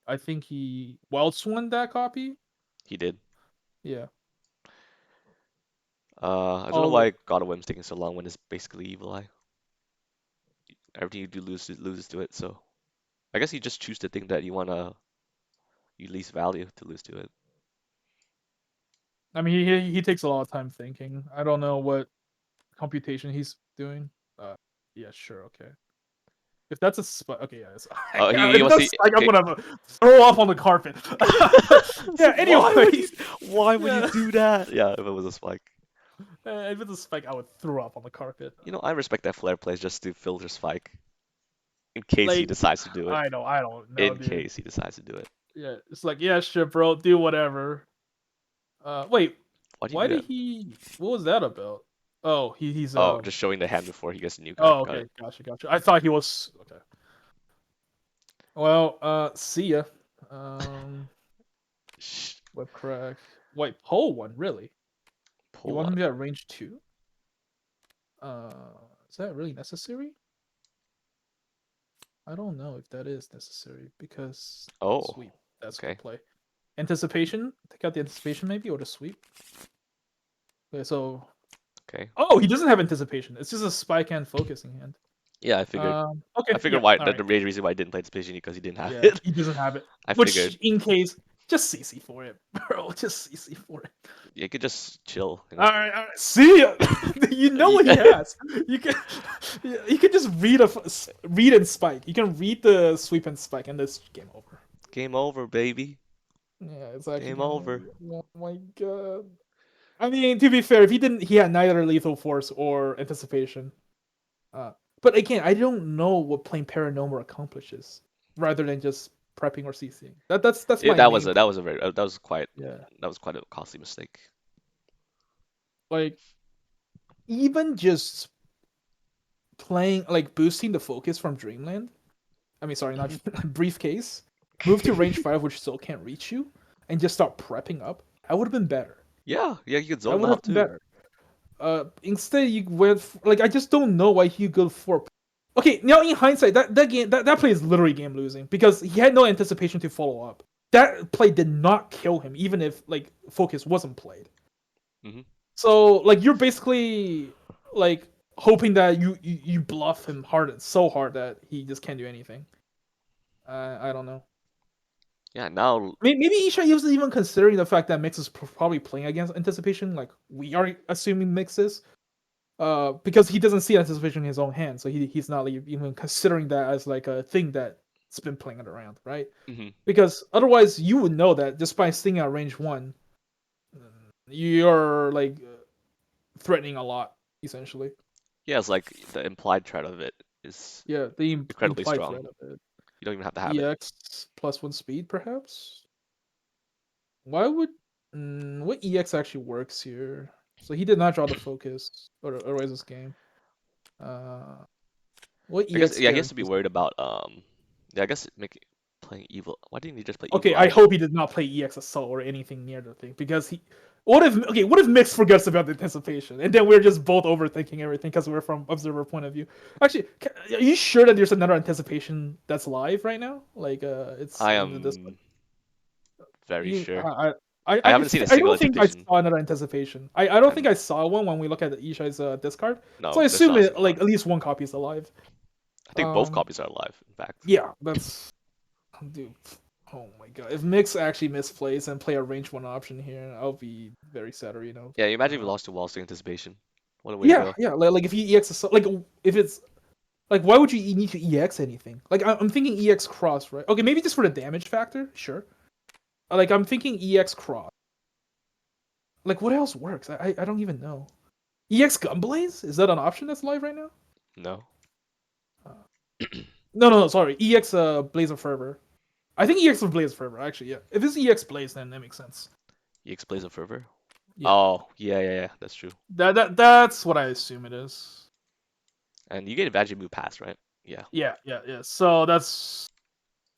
I think he wild swung that copy. He did. Yeah. I don't know Oh, why GodofWhim's taking so long when it's basically Evil Eye. Everything you do loses to it, so I guess you just choose the thing that you least value to lose to it. I mean he takes a lot of time thinking. I don't know what computation he's doing. Uh, yeah, sure, okay. If that's a spike, okay, yeah. He If wants that's a to. spike, I'm Okay. gonna throw up on the carpet. So Yeah. Anyways, why would you yeah. do that? Yeah, if it was a spike. If it's a spike, I would throw up on the carpet. I respect that Flare plays just to filter spike in case he Like, decides to do it. I don't know, In dude. case he decides to do it. Yeah, it's like, yeah, sure, bro, do whatever. Wait, Why do you why do did that? he? What was that about? Oh, he's Oh, just showing the hand before he gets a new card. Oh, Got okay, it. gotcha. I thought he was okay. Well, see ya. Shh. Web crack. Wait, pole one really? You Pull want him one. to be at range 2? Uh, is that really necessary? I don't know if that is necessary because Oh, sweep. That's a good okay. play. Anticipation. Take out the anticipation maybe or the sweep. Okay, so Okay. oh, he doesn't have anticipation. It's just a spike and focusing hand. Yeah, I figured. I Okay, figured yeah, why all the right. main reason why I didn't play this position because he didn't have Yeah, it. he doesn't have it. I figured. Which, in case, just CC for it, bro. Just CC for it. You could just chill. All right. See ya. You know what he Yeah. has. You can, you can just read and spike. You can read the sweep and spike, and this game over. Game over, baby. Yeah, it's actually Game game over. over. Oh my god. I mean, to be fair, if he didn't, he had neither lethal force or anticipation. Uh, but again, I don't know what playing paranormal accomplishes, rather than just prepping or CCing. That's Yeah, my main that point. was a very Yeah. that was quite a costly mistake. like even just playing like boosting the focus from Dreamland. I mean, sorry, not briefcase. Move to range 5, which still can't reach you, and just start prepping up. That would have been better. Yeah, yeah, you could That zone would have out been too. better. Instead you went like I just don't know why he go for. Okay, now in hindsight, that game that play is literally game losing because he had no anticipation to follow up. That play did not kill him, even if like focus wasn't played. Hmm. So like you're basically like hoping that you bluff him hard so hard that he just can't do anything. I don't know. Yeah, now Maybe Isha wasn't even considering the fact that Mix is probably playing against anticipation, like we are assuming Mix is. Because he doesn't see anticipation in his own hand, so he's not like, even considering that as like a thing that's been playing it around, right? mhm. Because otherwise, you would know that just by staying at range 1, you're like threatening a lot, essentially. Yeah, it's like the implied threat of it is Yeah, the incredibly implied strong. threat of it. You don't even have to have it. EX +1 speed, perhaps. Why would what EX actually works here? So he did not draw the focus, or otherwise this game. Uh, what I guess EX yeah, he has to be guarantees? worried about yeah, I guess make playing evil. Why didn't he just play Okay, Evil I Ash? hope he did not play EX Assault or anything near the thing because he. What if Mix forgets about the anticipation and then we're just both overthinking everything because we're from observer point of view. Actually, are you sure that there's another anticipation that's live right now? Like, it's I in the Discord. am very You, sure. I I, haven't seen a I single don't think I anticipation, saw another anticipation. I don't think and I saw one when we look at the Ishai's discard. So I no, there's assume not a it single like one. at least one copy is alive. I think both Um, copies are alive, in fact. yeah, that's dude. Oh my god! If Mix actually misplays and play a range 1 option here, I'll be very sad. Or Yeah, you imagine if we lost to Walls to anticipation. What a way to yeah, go. yeah. Like if he EX like if it's like why would you need to EX anything? Like I'm thinking EX cross, right? Okay, maybe just for the damage factor, sure. Like I'm thinking EX cross. Like what else works? I don't even know. EX Gunblaze, is that an option that's live right now? No. Uh, no, sorry. EX Blaze of Fervor. I think EX of Blaze of Fervor, actually, yeah. If it's EX Blaze, then that makes sense. EX Blaze of Fervor? Yeah. Oh, yeah, that's true. That's what I assume it is. And you get advantage move pass, right? Yeah. Yeah. So that's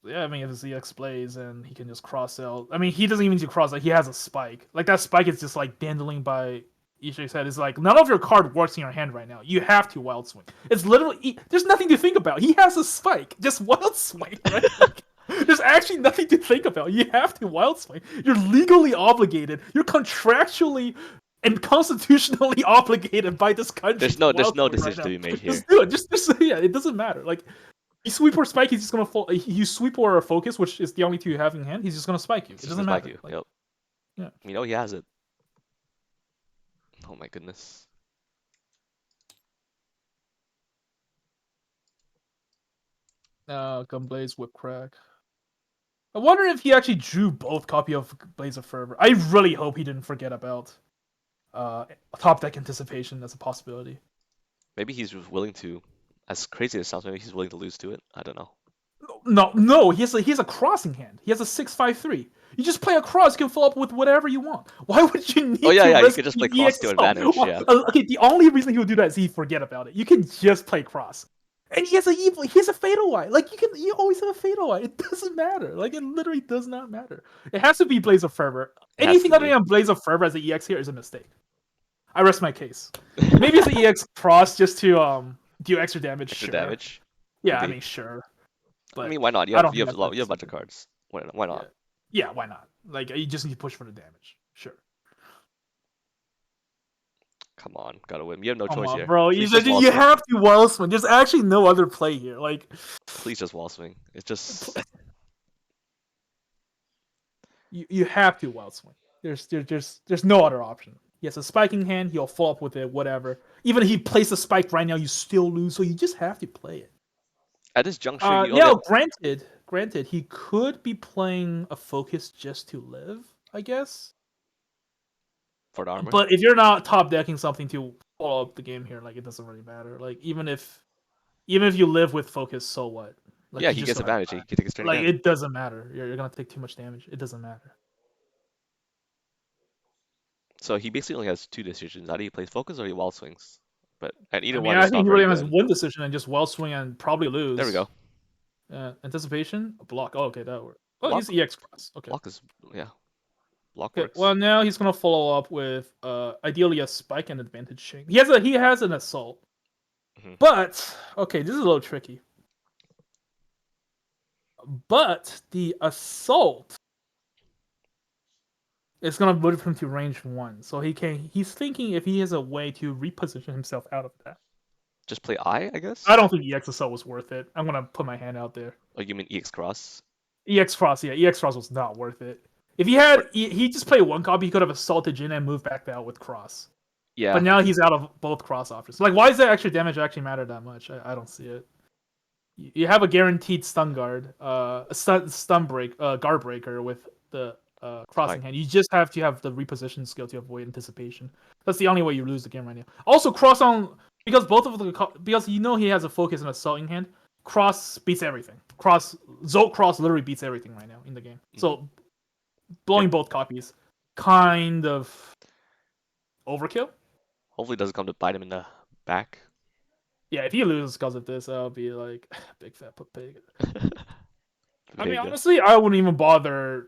yeah. I mean, if it's EX Blaze and he can just cross out. I mean, he doesn't even need to cross. Like he has a spike. Like that spike is just like dandling by Ishai's head. It's like none of your card works in your hand right now. You have to wild swing. It's literally there's nothing to think about. He has a spike. Just wild swing, right? Like, there's actually nothing to think about. You have to wild swing. You're legally obligated. You're contractually and constitutionally obligated by this country to There's wild no swing right decision to now. be made Just here. do it. Just yeah. It doesn't matter. Like you sweep or spike, he's just gonna fall. You sweep or focus, which is the only two you have in hand. He's just gonna spike you. It's It just gonna doesn't spike matter. you. Like Yep. yeah. You know he has it. Oh my goodness. Gunblaze, Whip Crack. I wonder if he actually drew both copy of Blaze of Fervor. I really hope he didn't forget about top deck anticipation as a possibility. Maybe he's willing to, as crazy as it sounds, maybe he's willing to lose to it. I don't know. No, he has a crossing hand. He has a 6-5-3. You just play a cross, you can follow up with whatever you want. Why would you Oh need yeah, to yeah, you risk could just play the cross EX to assault? advantage, yeah. Okay, the only reason he would do that is he forget about it. You can just play cross. And he has a evil. He has a fatal eye. Like you always have a fatal eye. It doesn't matter. Like it literally does not matter. It has to be Blaze of Fervor. It has to Anything other be than Blaze of Fervor as an EX here is a mistake. I rest my case. Maybe it's an EX cross just to do extra damage. extra Sure. damage. Could Yeah, I be. mean sure, I but mean, why not? I don't You think have that's you have a bunch of necessary. cards. Why Yeah, not? yeah. Why not? Like you just need to push for the damage. Sure. Come on, gotta win. You have no Come choice on, here. bro. Please just wall You swing. have to wall swing. There's actually no other play here. Like Please just wall swing. It's just you have to wild swing. There's no other option. He has a spiking hand. He'll follow up with it. Whatever. Even if he plays a spike right now, you still lose. So you just have to play it. at this juncture you only Now, have granted, he could be playing a focus just to live. I guess. for the armor. But if you're not top decking something to follow up the game here, like it doesn't really matter. Like even if you live with focus, so what? Like Yeah, you he just gets don't have advantage. He time. can take his turn Like again. it doesn't matter. You're gonna take too much damage. It doesn't matter. So he basically only has two decisions. Either he plays focus or he wall swings. And I either mean, one I is think not he very really has good. one decision and just well swing and probably There we lose. go. Anticipation, a block. Oh, okay, that worked. Oh, use Block EX cross. Okay. block is yeah, block Okay. works. Well, now he's gonna follow up with ideally a spike and advantage chain. He has an assault, Hmm. but okay, this is a little tricky. But the assault is gonna move him to range one, so he's thinking if he has a way to reposition himself out of that. Just play I I guess. don't think EX assault was worth it. I'm gonna put my hand out there. Or you mean EX cross? EX cross, yeah, EX cross was not worth it. If Or he just played one copy, he could have assaulted Jin and moved back out with cross. But yeah, now he's out of both cross options. Like, why does that extra damage actually matter that much? I don't see it. You have a guaranteed stun guard, a stun break, guard breaker with the crossing spike. hand. You just have to have the reposition skill to avoid anticipation. That's the only way you lose the game right now. Also, cross on because both of the because he has a focus and assaulting hand. Cross beats everything. Zolt cross literally beats everything right now in the game. Hmm. So Yep. blowing both copies, kind of overkill. Hopefully it doesn't come to bite him in the back. Yeah, if he loses because of this, I'll be like, big fat pig. I mean, Vega. honestly, I wouldn't even bother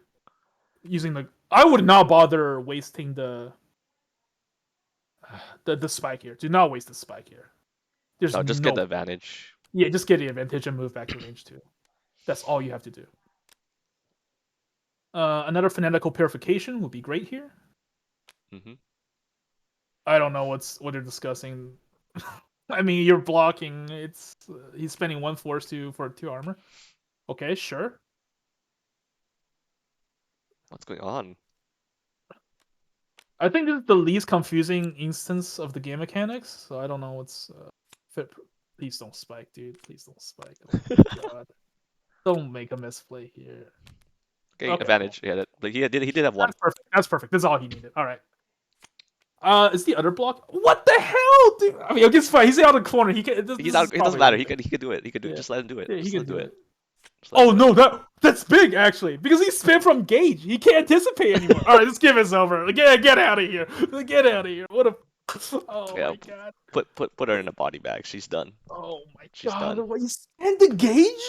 using the. I would not bother wasting the spike here. Do not waste the spike here. There's No, just get no. the advantage. Yeah, just get the advantage and move back to range two. That's all you have to do. Another fanatical purification would be great here. Hmm. I don't know what they're discussing. I mean, you're blocking. He's spending one force for two armor. Okay, sure. What's going on? I think this is the least confusing instance of the game mechanics. So I don't know what's fit. Please don't spike, dude. Please don't spike. Oh my god. Don't make a misplay here. Okay, Okay, cool. advantage. Yeah, but he did have one. That's perfect. That's perfect. That's all he needed. All right. Is the other block? What the hell, dude? I mean, it's fine. He's out of the corner. He can. This, He's this is out. It doesn't probably matter. worth He it. could do it. He could do it. Yeah. Just let him do it. Yeah, he Just let can him do do it. it. Just let him Oh do it. no, that's big actually because he spent from gauge. He can't anticipate anymore. All right, this game is over. Get out of here. Get out of here. What a. Oh Yeah, my god. put her in a body bag. She's done. Oh my She's god, done. why you spend the gauge?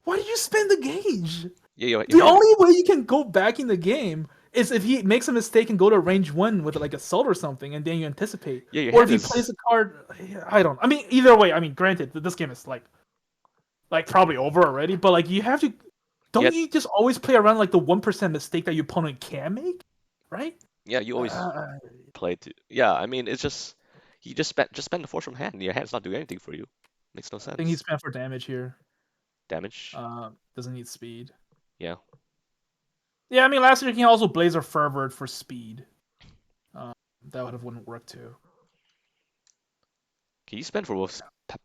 Why did you spend the gauge? Yeah, you The have only way you can go back in the game is if he makes a mistake and go to range one with like assault or something, and then you anticipate. yeah, your Or if hand he plays is a card, I don't. I mean, either way. I mean, granted, this game is like probably over already, but like you have to. yeah, Don't you just always play around like the 1% mistake that your opponent can make, right? yeah, you always Uh, play to. Yeah, I mean, it's just you just spend the force from hand. Your hand's not doing anything for you. Makes no I think he's sense. spent for damage here. Damage. Doesn't need speed. Yeah. Yeah, I mean, last year he can also Blazer Fervor for speed. Um, that wouldn't work too. Can you spend for both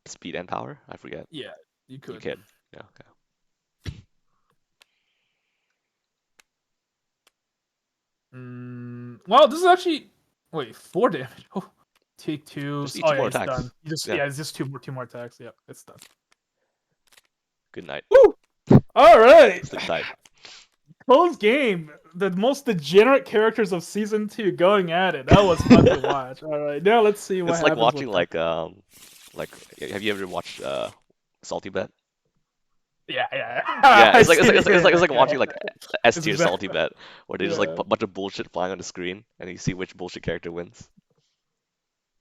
speed and power? I forget. Yeah, you You could. can. Yeah. Okay. Well, this is actually wait 4 damage. Oh, take two. Just eat Oh two yeah, more it's done. attacks. You just Yeah. yeah, it's just two more attacks. Yep, it's done. Good night. Woo! All right, Sleep tight. close game. The most degenerate characters of season two going at it. That was fun to watch. All right, now let's see what It's like happens with watching them. like have you ever watched Salty Bet? Yeah. Yeah, I it's like see it's like it. it's like, it's like, it's like watching like S It's tier Salty exactly. Bet where they just like Yeah. put a bunch of bullshit flying on the screen and you see which bullshit character wins.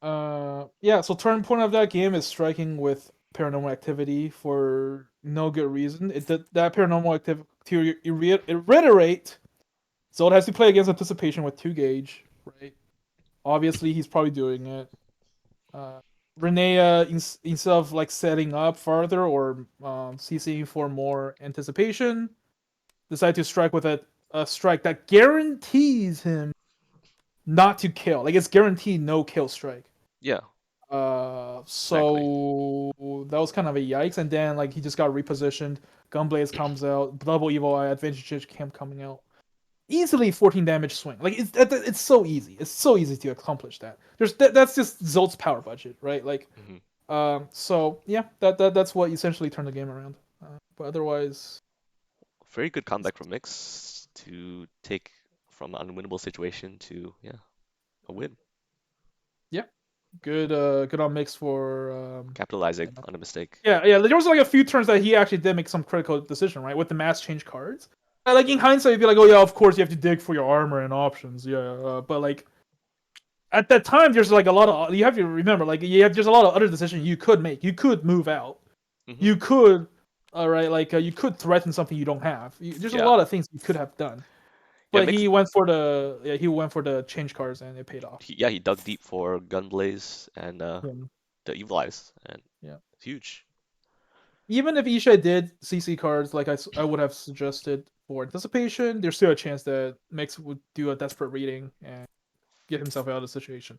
Yeah, so turn point of that game is striking with paranormal activity for no good reason. That paranormal activity to reiterate. Zold has to play against anticipation with 2 gauge, right? Obviously, he's probably doing it. Uh, Renea, instead of like setting up farther or CCing for more anticipation, decide to strike with a strike that guarantees him not to kill. Like it's guaranteed no kill strike. Yeah, exactly. So that was kind of a yikes. And then like he just got repositioned. Gunblades comes out. Double Evil Eye, Advantage Camp coming out. Easily 14 damage swing. Like it's so easy. It's so easy to accomplish that. That's just Zolt's power budget, right? Like Hmm. so yeah, that's what essentially turned the game around. But otherwise, Very good comeback from MiX to take from an unwinnable situation to yeah. a win, Yeah, good on MiX for capitalizing on a mistake. yeah. There was like a few turns that he actually did make some critical decision, right, with the mass change cards. Like in hindsight, you'd be like, oh yeah, of course you have to dig for your armor and options, yeah. But like at that time, there's like a lot of you have to remember, like there's a lot of other decisions you could make. You could move out. Hmm. You could, all right, like you could threaten something you don't have. There's a Yeah, lot of things you could have done. yeah, But makes he went for the change cards and it paid off. yeah, he dug deep for Gunblaze and Yeah. the Evil Eyes, and Yeah. it's huge. Even if Ishai did CC cards, like I would have suggested for anticipation, there's still a chance that Mix would do a desperate reading and get himself out of the situation.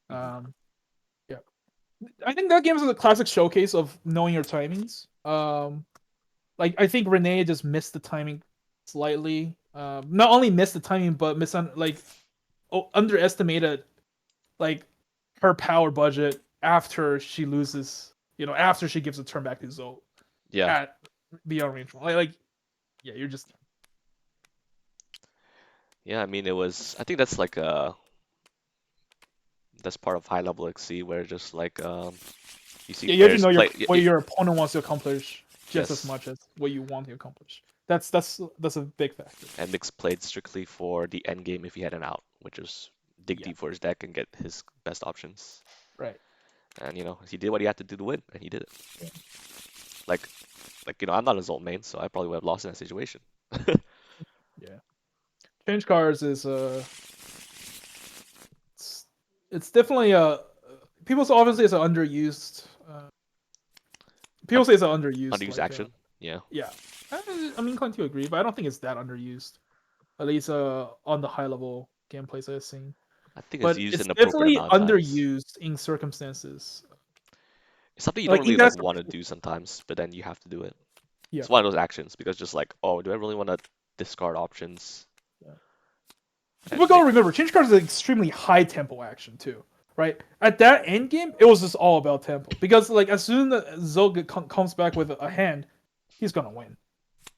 Hmm. Um, yeah, I think that game is a classic showcase of knowing your timings. Like I think Renee just missed the timing slightly. Not only missed the timing, but underestimated like her power budget after she loses. After she gives a turn back to Zolt Yeah, at beyond range. Like yeah, you're just yeah. I mean, it was. I think that's like that's part of high level XC where just like you see yeah. You have to players know play. what your opponent wants to accomplish just as Yes, much as what you want to accomplish. That's a big factor. and Mix played strictly for the end game if he had an out, which is dig Yeah, deep for his deck and get his best options. right. And he did what he had to do to win, and he did it. Yeah. Like I'm not a Zolt main, so I probably would have lost in that situation. Yeah. Change cards is it's definitely a people say obviously it's an underused. People Un- say it's an underused Underused like action. Yeah, yeah. I'm inclined to agree, but I don't think it's that underused. At least on the high level gameplays I've seen. I think it's But used it's an appropriate definitely amount of times. underused in circumstances. It's something you don't Like in really that like want to do sometimes, but then you have to do it. yeah. It's one of those actions because just like, oh, do I really want to discard options Yeah. and People gotta remember, change cards is an extremely high tempo action too, right? At that end game, it was just all about tempo because like as soon as Zog comes back with a hand, he's gonna win.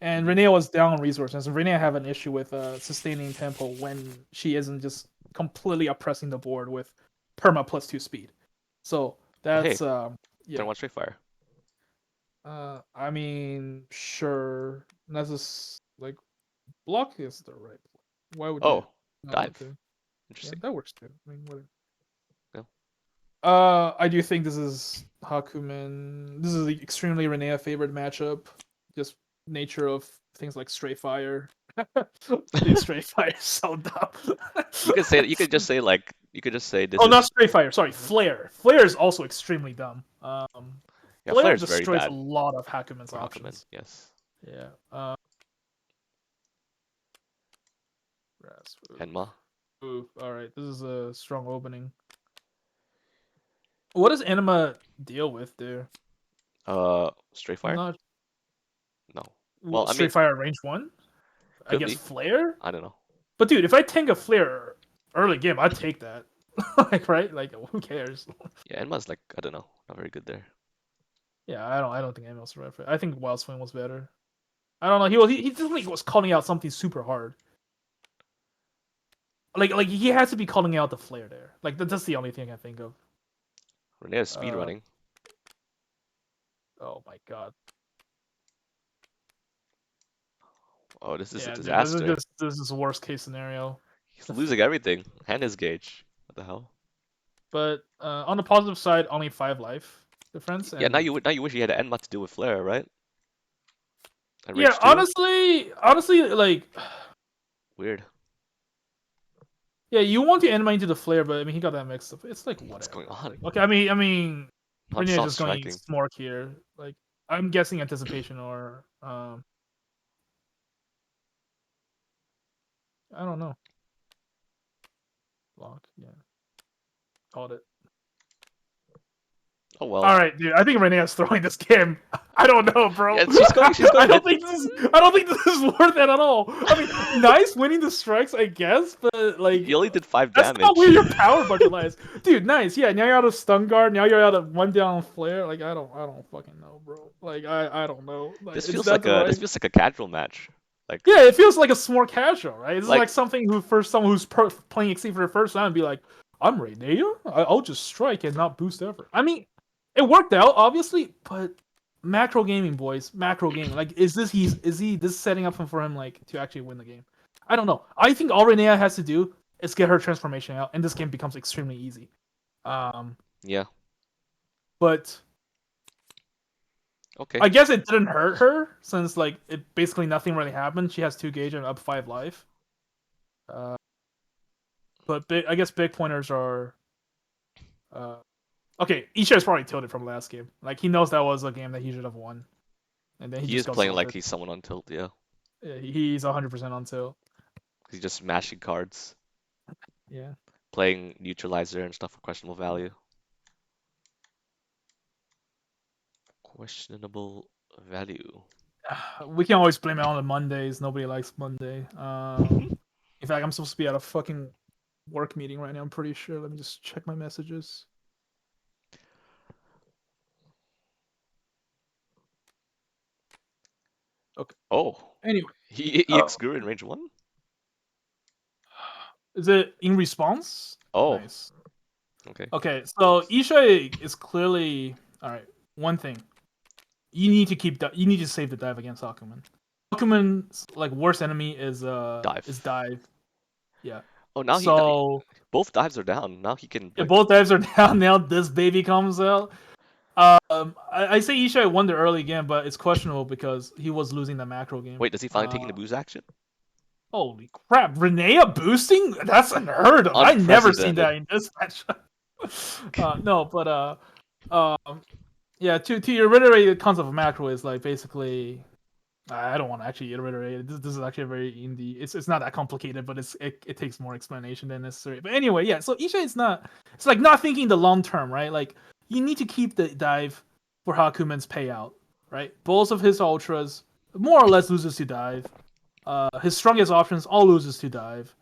And Mhm. Renee was down on resources, and Renee have an issue with sustaining tempo when she isn't just completely oppressing the board with perma +2 speed. So Oh, hey, that's turn yeah. one straight fire. I mean, sure, that's just like block is the right play. Why would you Oh, not want dive. to? Yeah, Interesting. that works too. I mean, whatever. No. I do think this is Hakumen. This is the extremely Renea favorite matchup. Just nature of things like Stray Fire. Dude, Stray Fire is so dumb. You could say you could just say like you could just say this Oh, not is Stray Fire. Sorry, Flare. Flare is also extremely dumb. yeah, Flare Flare's very destroys a bad lot of Hakumen's for Hakumen. options. Yes. Yeah. Raspu. Henma. Oof. All right. This is a strong opening. What does Anima deal with there? Straight I'm fire? not No. Well, I Straight mean, Fire range one. I could guess be. Flare. I don't know. But dude, if I tank a Flare early game, I'd take that. Like right? Like who cares? Yeah, Henma's like I don't know, not very good there. Yeah, I don't think Anima survived. I think Wild Swing was better. I don't know. He definitely was calling out something super hard. Like he has to be calling out the Flare there. Like that's the only thing I can think of. Renea's speed Uh running. oh my god. Oh, this is a Yeah, dude, this is disaster. just this is worst case scenario. He's losing everything. And his gauge. What the hell? But on the positive side, only 5 life difference, Yeah, and now you wish he had an Enma to do with Flare, right? At yeah, range 2? honestly, like Weird. yeah, you want to animate into the flare, but I mean he got that mixed up. It's like What's whatever. going on? Like okay, I mean, Renier Non-stop just going striking. smork here. Like I'm guessing anticipation or I don't know. Block, yeah, called it. Oh well. All right, dude. I think Renee's throwing this game. I don't know, bro. Yeah, she's I going don't mid. think this is. I don't think this is worth it at all. I mean, nice winning the strikes, I guess, but like, You only did 5 that's not damage. where your power budget lies, dude. Nice, yeah. Now you're out of stun guard. Now you're out of one down flare. Like, I don't fucking know, bro. Like, I don't know. Like, This it's feels like that's a right. this feels like a casual match. Like Yeah, it feels like a more casual, right? This is like like something someone who's playing XC for the first time, and be like, I'm Renea. I'll just strike and not boost ever. I mean, it worked out obviously, but macro gaming, boys, macro gaming. Like, is he this setting up for him like to actually win the game? I don't know. I think all Renea has to do is get her transformation out, and this game becomes extremely easy. Yeah. But Okay. I guess it didn't hurt her since like it basically nothing really happened. She has 2 gauge and up 5 life. But I guess big pointers are. Okay, Isha is probably tilted from last game. Like he knows that was a game that he should have won, and then he He just is got playing like tilted. he's someone on tilt, yeah. Yeah, he's 100% on tilt. He's just mashing cards, Yeah, playing neutralizer and stuff for questionable value. Questionable value. we can always blame it on the Mondays. Nobody likes Monday. In fact, I'm supposed to be at a fucking work meeting right now. I'm pretty sure. Let me just check my messages. Okay. Oh, Anyway, he uh, EX grew in range 1? is it in response? Oh, Nice. okay. Okay, so Isha is clearly all right. One thing, you need to you need to save the dive against Hakumen. Hakumen's like worst enemy is Dive. dive. Yeah. Oh, now So both dives are down. Now he can if like both dives are down now, this baby comes out. I say Ishai won the early game, but it's questionable because he was losing the macro game. wait, does he finally taking the boost action? Holy crap, Renea boosting? That's unheard of. I never seen Unprecedented. that in this match. No, but yeah. To reiterate the concept of macro is like basically. I don't want to actually reiterate it. This is actually a very indie. It's not that complicated, but it takes more explanation than necessary. But anyway, yeah. So Isha is not. It's like not thinking the long term, right? Like you need to keep the dive for Hakumen's payout, right? Both of his ultras more or less loses to dive. His strongest options all loses to dive.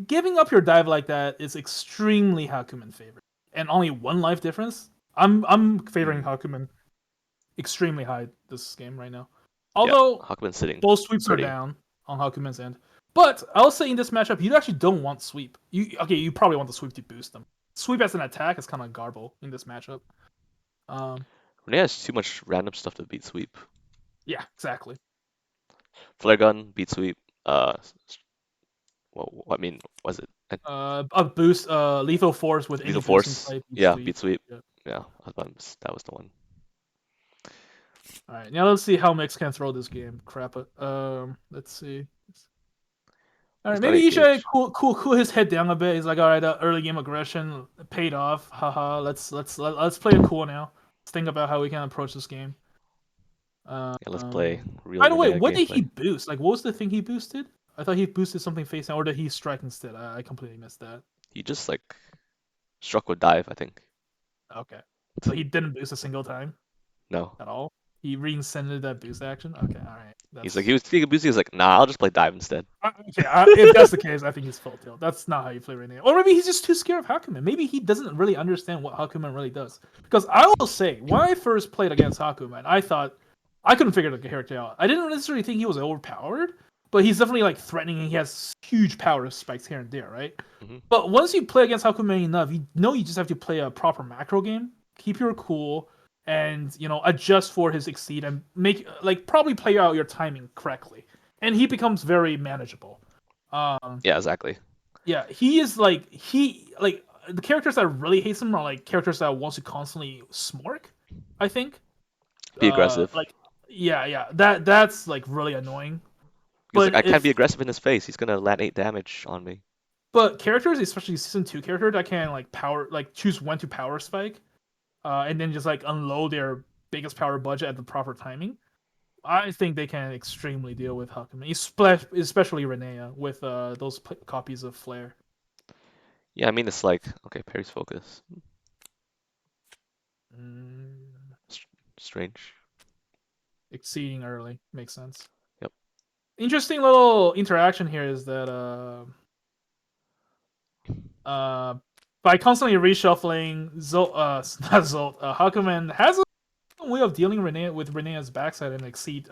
Giving up your dive like that is extremely Hakumen favorite, and only 1 life difference. I'm favoring Hmm. Hakumen extremely high this game right now. Yeah, Although Huckman's sitting both sweeps are pretty. down on Hakumen's end. But I'll say in this matchup, you actually don't want sweep. You probably want the sweep to boost them. Sweep as an attack is kind of garble in this matchup. Um, Renee has too much random stuff to beat sweep. yeah, exactly. Flare gun, beat sweep. What I mean, was it A boost, lethal force with any lethal boosting force? play, Yeah, sweep. beat sweep. Yeah. Yeah, that was the one. All right, now let's see how MiX can throw this game. Crap it. Let's see. All right, He's not maybe Ishai engaged. cool his head down a bit. He's like, all right, early game aggression paid off. Haha. Let's play it cool now. Let's think about how we can approach this game. Yeah, let's play By real the way, Renee what did he gameplay. boost? Like, what was the thing he boosted? I thought he boosted something face down, or did he strike instead? I completely missed that. He just like struck with dive, I think. Okay, so he didn't boost a single time No. at all. He reincented that boost action. Okay, all right, He was thinking boosting, he was like, nah, I'll just play dive instead. okay. If that's the case, I think he's full tilt. That's not how you play right now. Or maybe he's just too scared of Hakumen. Maybe he doesn't really understand what Hakumen really does. Because I will say, when I first played against Hakumen, I thought I couldn't figure the character out. I didn't necessarily think he was overpowered, but he's definitely like threatening and he has huge power spikes here and there, right? Hmm. But once you play against Hakumen enough, you know you just have to play a proper macro game, keep your cool, and adjust for his exceed and make like probably play out your timing correctly, and he becomes very manageable. Yeah, exactly. Yeah, he is like the characters that really hate him are like characters that wants to constantly smork. I think, Be aggressive. like yeah, that's like really annoying. He's like, But I can't if be aggressive in his face. He's gonna land 8 damage on me. but characters, especially season 2 character that can like power like choose when to power spike, and then just like unload their biggest power budget at the proper timing. I think they can extremely deal with Hakumen, especially Renea with those copies of Flare. Yeah, I mean, it's like, okay, Perry's focus. Mm, S- Strange. exceeding early makes sense. Yep. Interesting little interaction here is that by constantly reshuffling not Zolt, Hakumen has a way of dealing with Renea's backside and exceed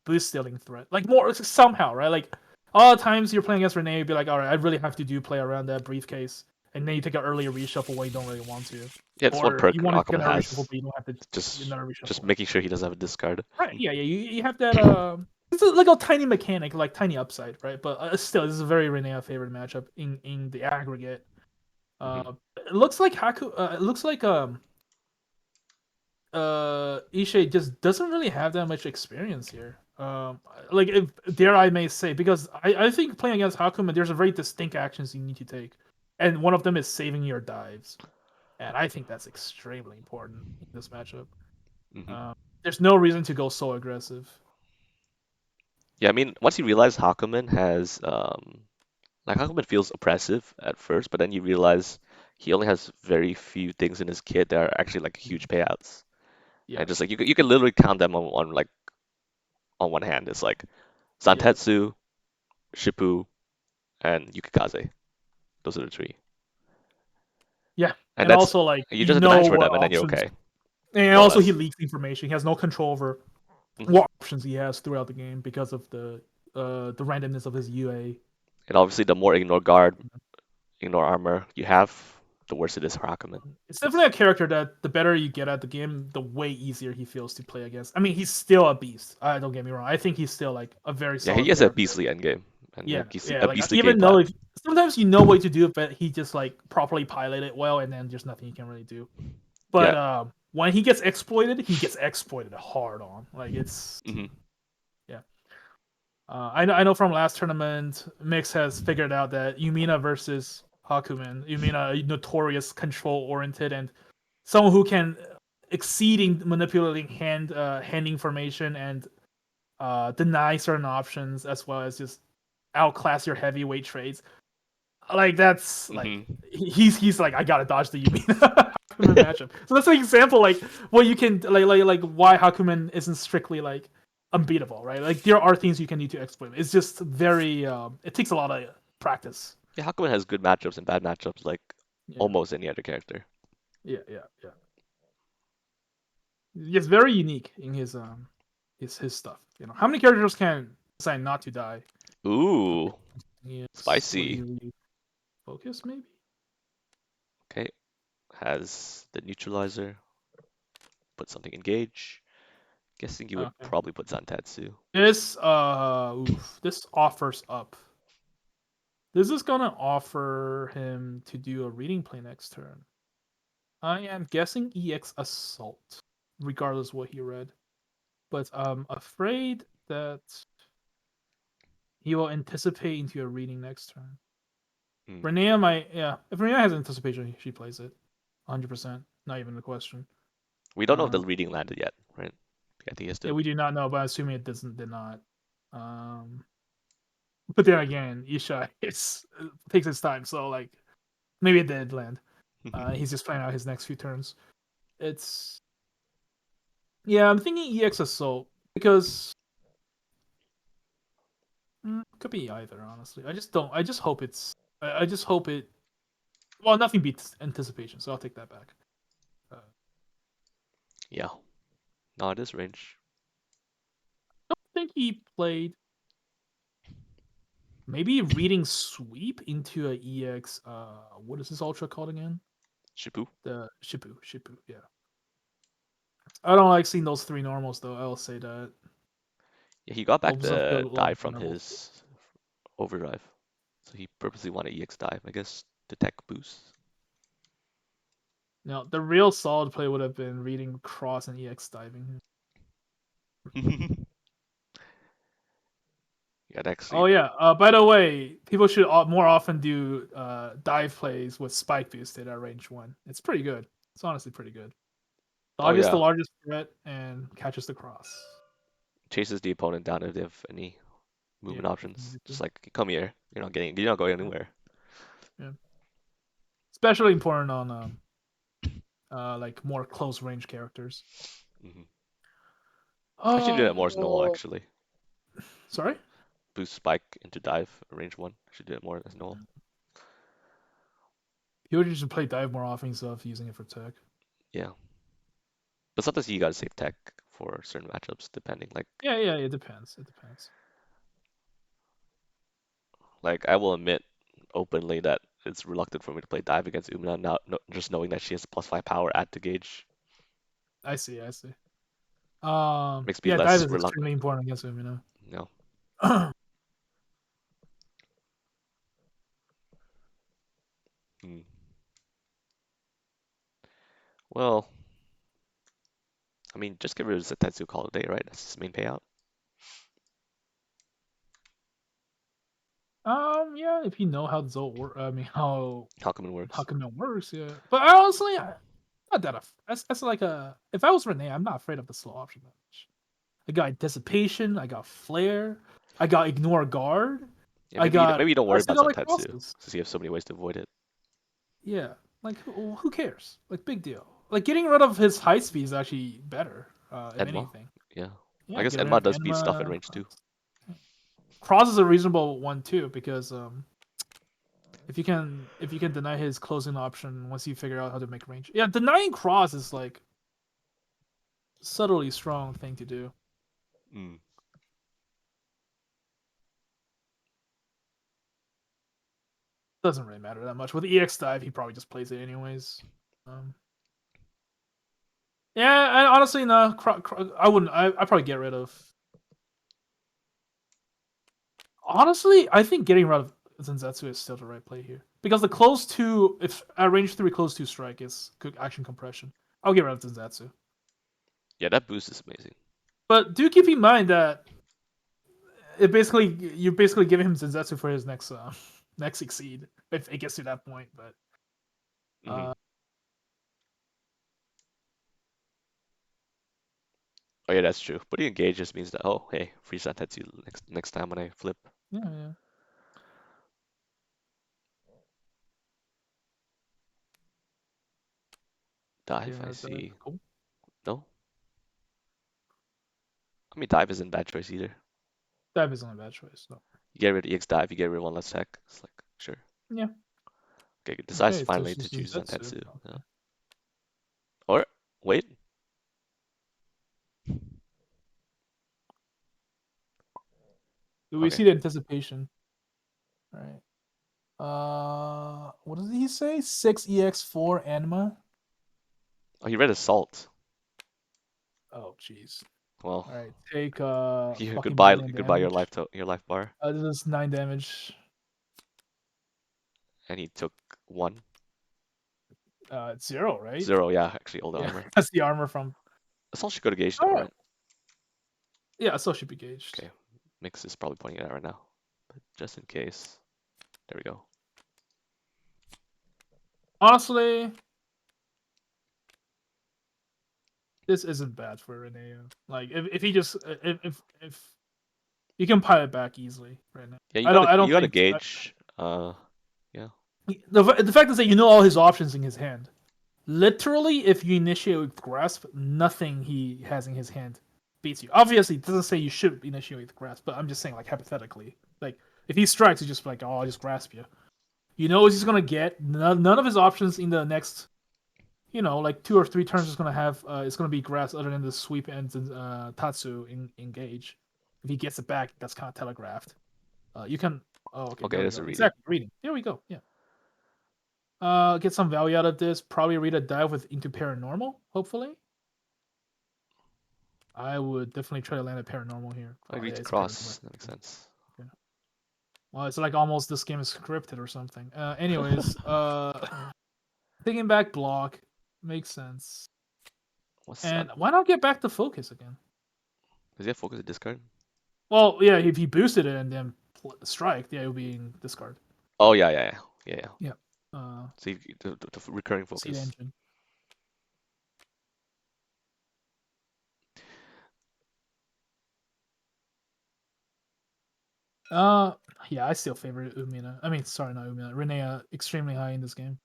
boost stealing threat. Like more somehow, right? Like a lot of times you're playing against Renee, you'd be like, all right, I really have to do play around that briefcase, and then you take an earlier reshuffle when you don't really want to, Yeah, it's one or perk you want to take Aquaman another reshuffle, has. but you don't have to Just another just reshuffle. making sure he doesn't have a discard. Right? Yeah, yeah. You have that. It's like a tiny mechanic, like tiny upside, right? But still, this is a very Renea favorite matchup in the aggregate. Hmm. It looks like Haku. It looks like Ishe just doesn't really have that much experience here. Like if dare I may say, because I think playing against Hakuma, there's a very distinct actions you need to take, and one of them is saving your dives, and I think that's extremely important in this matchup. Hmm. Um, there's no reason to go so aggressive. Yeah, I mean, once you realize Hakumen has like Hakumen feels oppressive at first, but then you realize he only has very few things in his kit that are actually like huge payouts. Yeah, And just like you can literally count them on like on one hand. It's like yeah, Zantetsu, Shippu, and Yukikaze. Those are the three. yeah. And And that's also like you you just have to know manage for what them and then you're options, okay, and more or also he less. leaks information. He has no control over Hmm. what options he has throughout the game because of the randomness of his UA. And obviously the more ignore guard, ignore armor you have, the worse it is for Hakumen. It's definitely It's a character that the better you get at the game, the way easier he feels to play against. I mean, he's still a beast. Don't get me wrong. I think he's still like a very yeah, he solid has a character. beastly endgame and Yeah, yeah. a Like beastly game even plan. though if sometimes you know what to do, but he just like properly pilot it well, and then there's nothing you can really do. Yeah. But when he gets exploited hard on. Like it's Hmm. yeah. I know from last tournament, MiX has figured out that Yumina versus Hakumen, Yumina notorious control oriented and someone who can exceeding manipulating hand information and deny certain options as well as just outclass your heavyweight trades. Like that's like Hmm. he's like I gotta dodge the Yumina Hakumen matchup. So that's an example like what you can like why Hakumen isn't strictly like unbeatable, right? Like there are things you can need to exploit. It's just very it takes a lot of practice. Yeah, Hakumen has good matchups and bad matchups like Yeah, almost any other character. yeah. It's very unique in his stuff. You know, how many characters can decide not to die? Ooh, Yes, would he spicy. really focus maybe? Okay, has the neutralizer. Put something engage. Guessing you would Okay. probably put Zantetsu. This offers up. This is gonna offer him to do a reading play next turn. I am guessing EX Assault, regardless what he read. But I'm afraid that he will anticipate into a reading next turn. Hmm. Renea might, yeah. If Renea has anticipation, she plays it, 100%. Not even a question. We don't know if the Uh, reading landed yet, right? I think he has yeah, to. we do not know, but assuming it did not. Um, but then again, Isha takes his time, so like maybe it did land. He's just playing out his next few turns. It's yeah, I'm thinking EX Assault because could be either. Honestly, I just don't. I just hope it's. I just hope it. Well, nothing beats anticipation, so I'll take that back. Yeah. No, it is range. I think he played maybe reading sweep into a EX. What is this ultra called again? Shipu. The Shippu. Yeah, I don't like seeing those three normals though. I'll say that. Yeah, he got back Opens up a the lot dive of from vulnerable. his overdrive. So he purposely wanted EX dive, I guess, to tech boost. Now the real solid play would have been reading cross and EX diving. Yeah, Oh actually. yeah. By the way, people should more often do dive plays with spike boosted at range one. It's pretty good. It's honestly pretty good. Oh Dodges the yeah. largest threat and catches the cross. Chases the opponent down if they have any Yeah, movement if you options. need Just to. like come here. You're not going Yeah, anywhere. yeah. Especially important on like more close range characters. Hmm. I should do that more as normal Oh, actually. sorry. Boost spike into dive range one. I should do it more as normal. People should play dive more often instead of using it for tech. Yeah. But sometimes you gotta save tech for certain matchups, depending. Like, Yeah. It depends. It depends. Like I will admit openly that it's reluctant for me to play dive against Umina now, no, just knowing that she has +5 power at the gauge I see. I see. makes me Yeah, dive less is reluctant. extremely important against him, You know. Hmm. Well, I mean, just get rid of Zetsu, call it a day, right? That's his main payout. Yeah, if you know how Zolt work, I mean How come it works? how come it works, yeah. But I honestly, not that. That's like a. If I was Renee, I'm not afraid of the slow option that much. I got anticipation. I got flare. I got ignore guard. Yeah, maybe you don't I worry still about got like Zantetsu crosses. since you have so many ways to avoid it. Yeah, like who cares? Like big deal. Like getting rid of his high speed is actually better. If Enma, anything, yeah. I yeah, guess getting rid Enma of does beat stuff at Enma. range too. Yeah. Cross is a reasonable one too because if you can deny his closing option once you figure out how to make range. Yeah, denying cross is like subtly strong thing to do. Mm. Doesn't really matter that much. With EX dive, he probably just plays it anyways. Um, yeah, and honestly, no, I wouldn't. I probably get rid of. Honestly, I think getting rid of Zenzetsu is still the right play here because the close two, if at range 3 close 2 strike is good action compression. I'll get rid of Zenzetsu. Yeah, that boost is amazing. But do keep in mind that you're basically giving him Zenzetsu for his next next succeed if it gets to that point. But Hmm. uh, Oh yeah, that's true. Putting engage just means that oh hey, free Zantetsu next time when I flip. yeah, yeah, Dive, getting I rid of that. see. Cool. No, I mean dive isn't a bad choice either. Dive isn't a bad choice. So You get rid of EX dive, you get rid of one less tech. It's like sure. yeah, Okay, decides okay. So finally to she's choose Zenzetsu. Zantetsu. Yeah. Okay. Or wait, Do we okay. see the anticipation? All right. What does he say? 6 EX4 Anima. Oh, he read Assault. Oh, jeez. Well, All right, take you fucking goodbye million goodbye damage. your life bar, This is 9 damage. and he took one It's 0, right? 0. Yeah, actually all the Yeah, armor. that's the armor from. Assault should go to gauge though, Oh, right? yeah, so should be gauged. Okay, MiX is probably pointing it out right now, but just in case. There we go. Honestly, this isn't bad for Renea. Like, if he just if you can pile it back easily right now. Yeah, I don't you got a think gauge. Yeah. the fact is that you know all his options in his hand. Literally, if you initiate with grasp, nothing he has in his hand beats you. Obviously, it doesn't say you should initiate with grasp, but I'm just saying, like hypothetically, like if he strikes, he's just like, oh, I'll just grasp you. You know what he's gonna get. None of his options in the next, like 2 or 3 turns is gonna have. It's gonna be grasp other than the sweep and Tatsu engage. If he gets it back, that's kind of telegraphed. You can. Oh, okay, Okay, there we that's go. a reading. Exactly, reading. There we go. Yeah. Get some value out of this. Probably read a dive with into paranormal. Hopefully, I would definitely try to land a paranormal here. I Oh agreed yeah, to it's a paranormal. cross. That makes sense. Yeah. Well, it's like almost this game is scripted or something. Anyways, thinking back block makes sense. What's And why not get back to focus again? does he have focus at discard? Well, yeah, if he boosted it and then strike, yeah, it would be in discard. Oh yeah. Yeah. Uh, So the recurring seed focus. engine. Uh, yeah, I still favor Umina. I mean, sorry, not Umina. Renea extremely high in this game.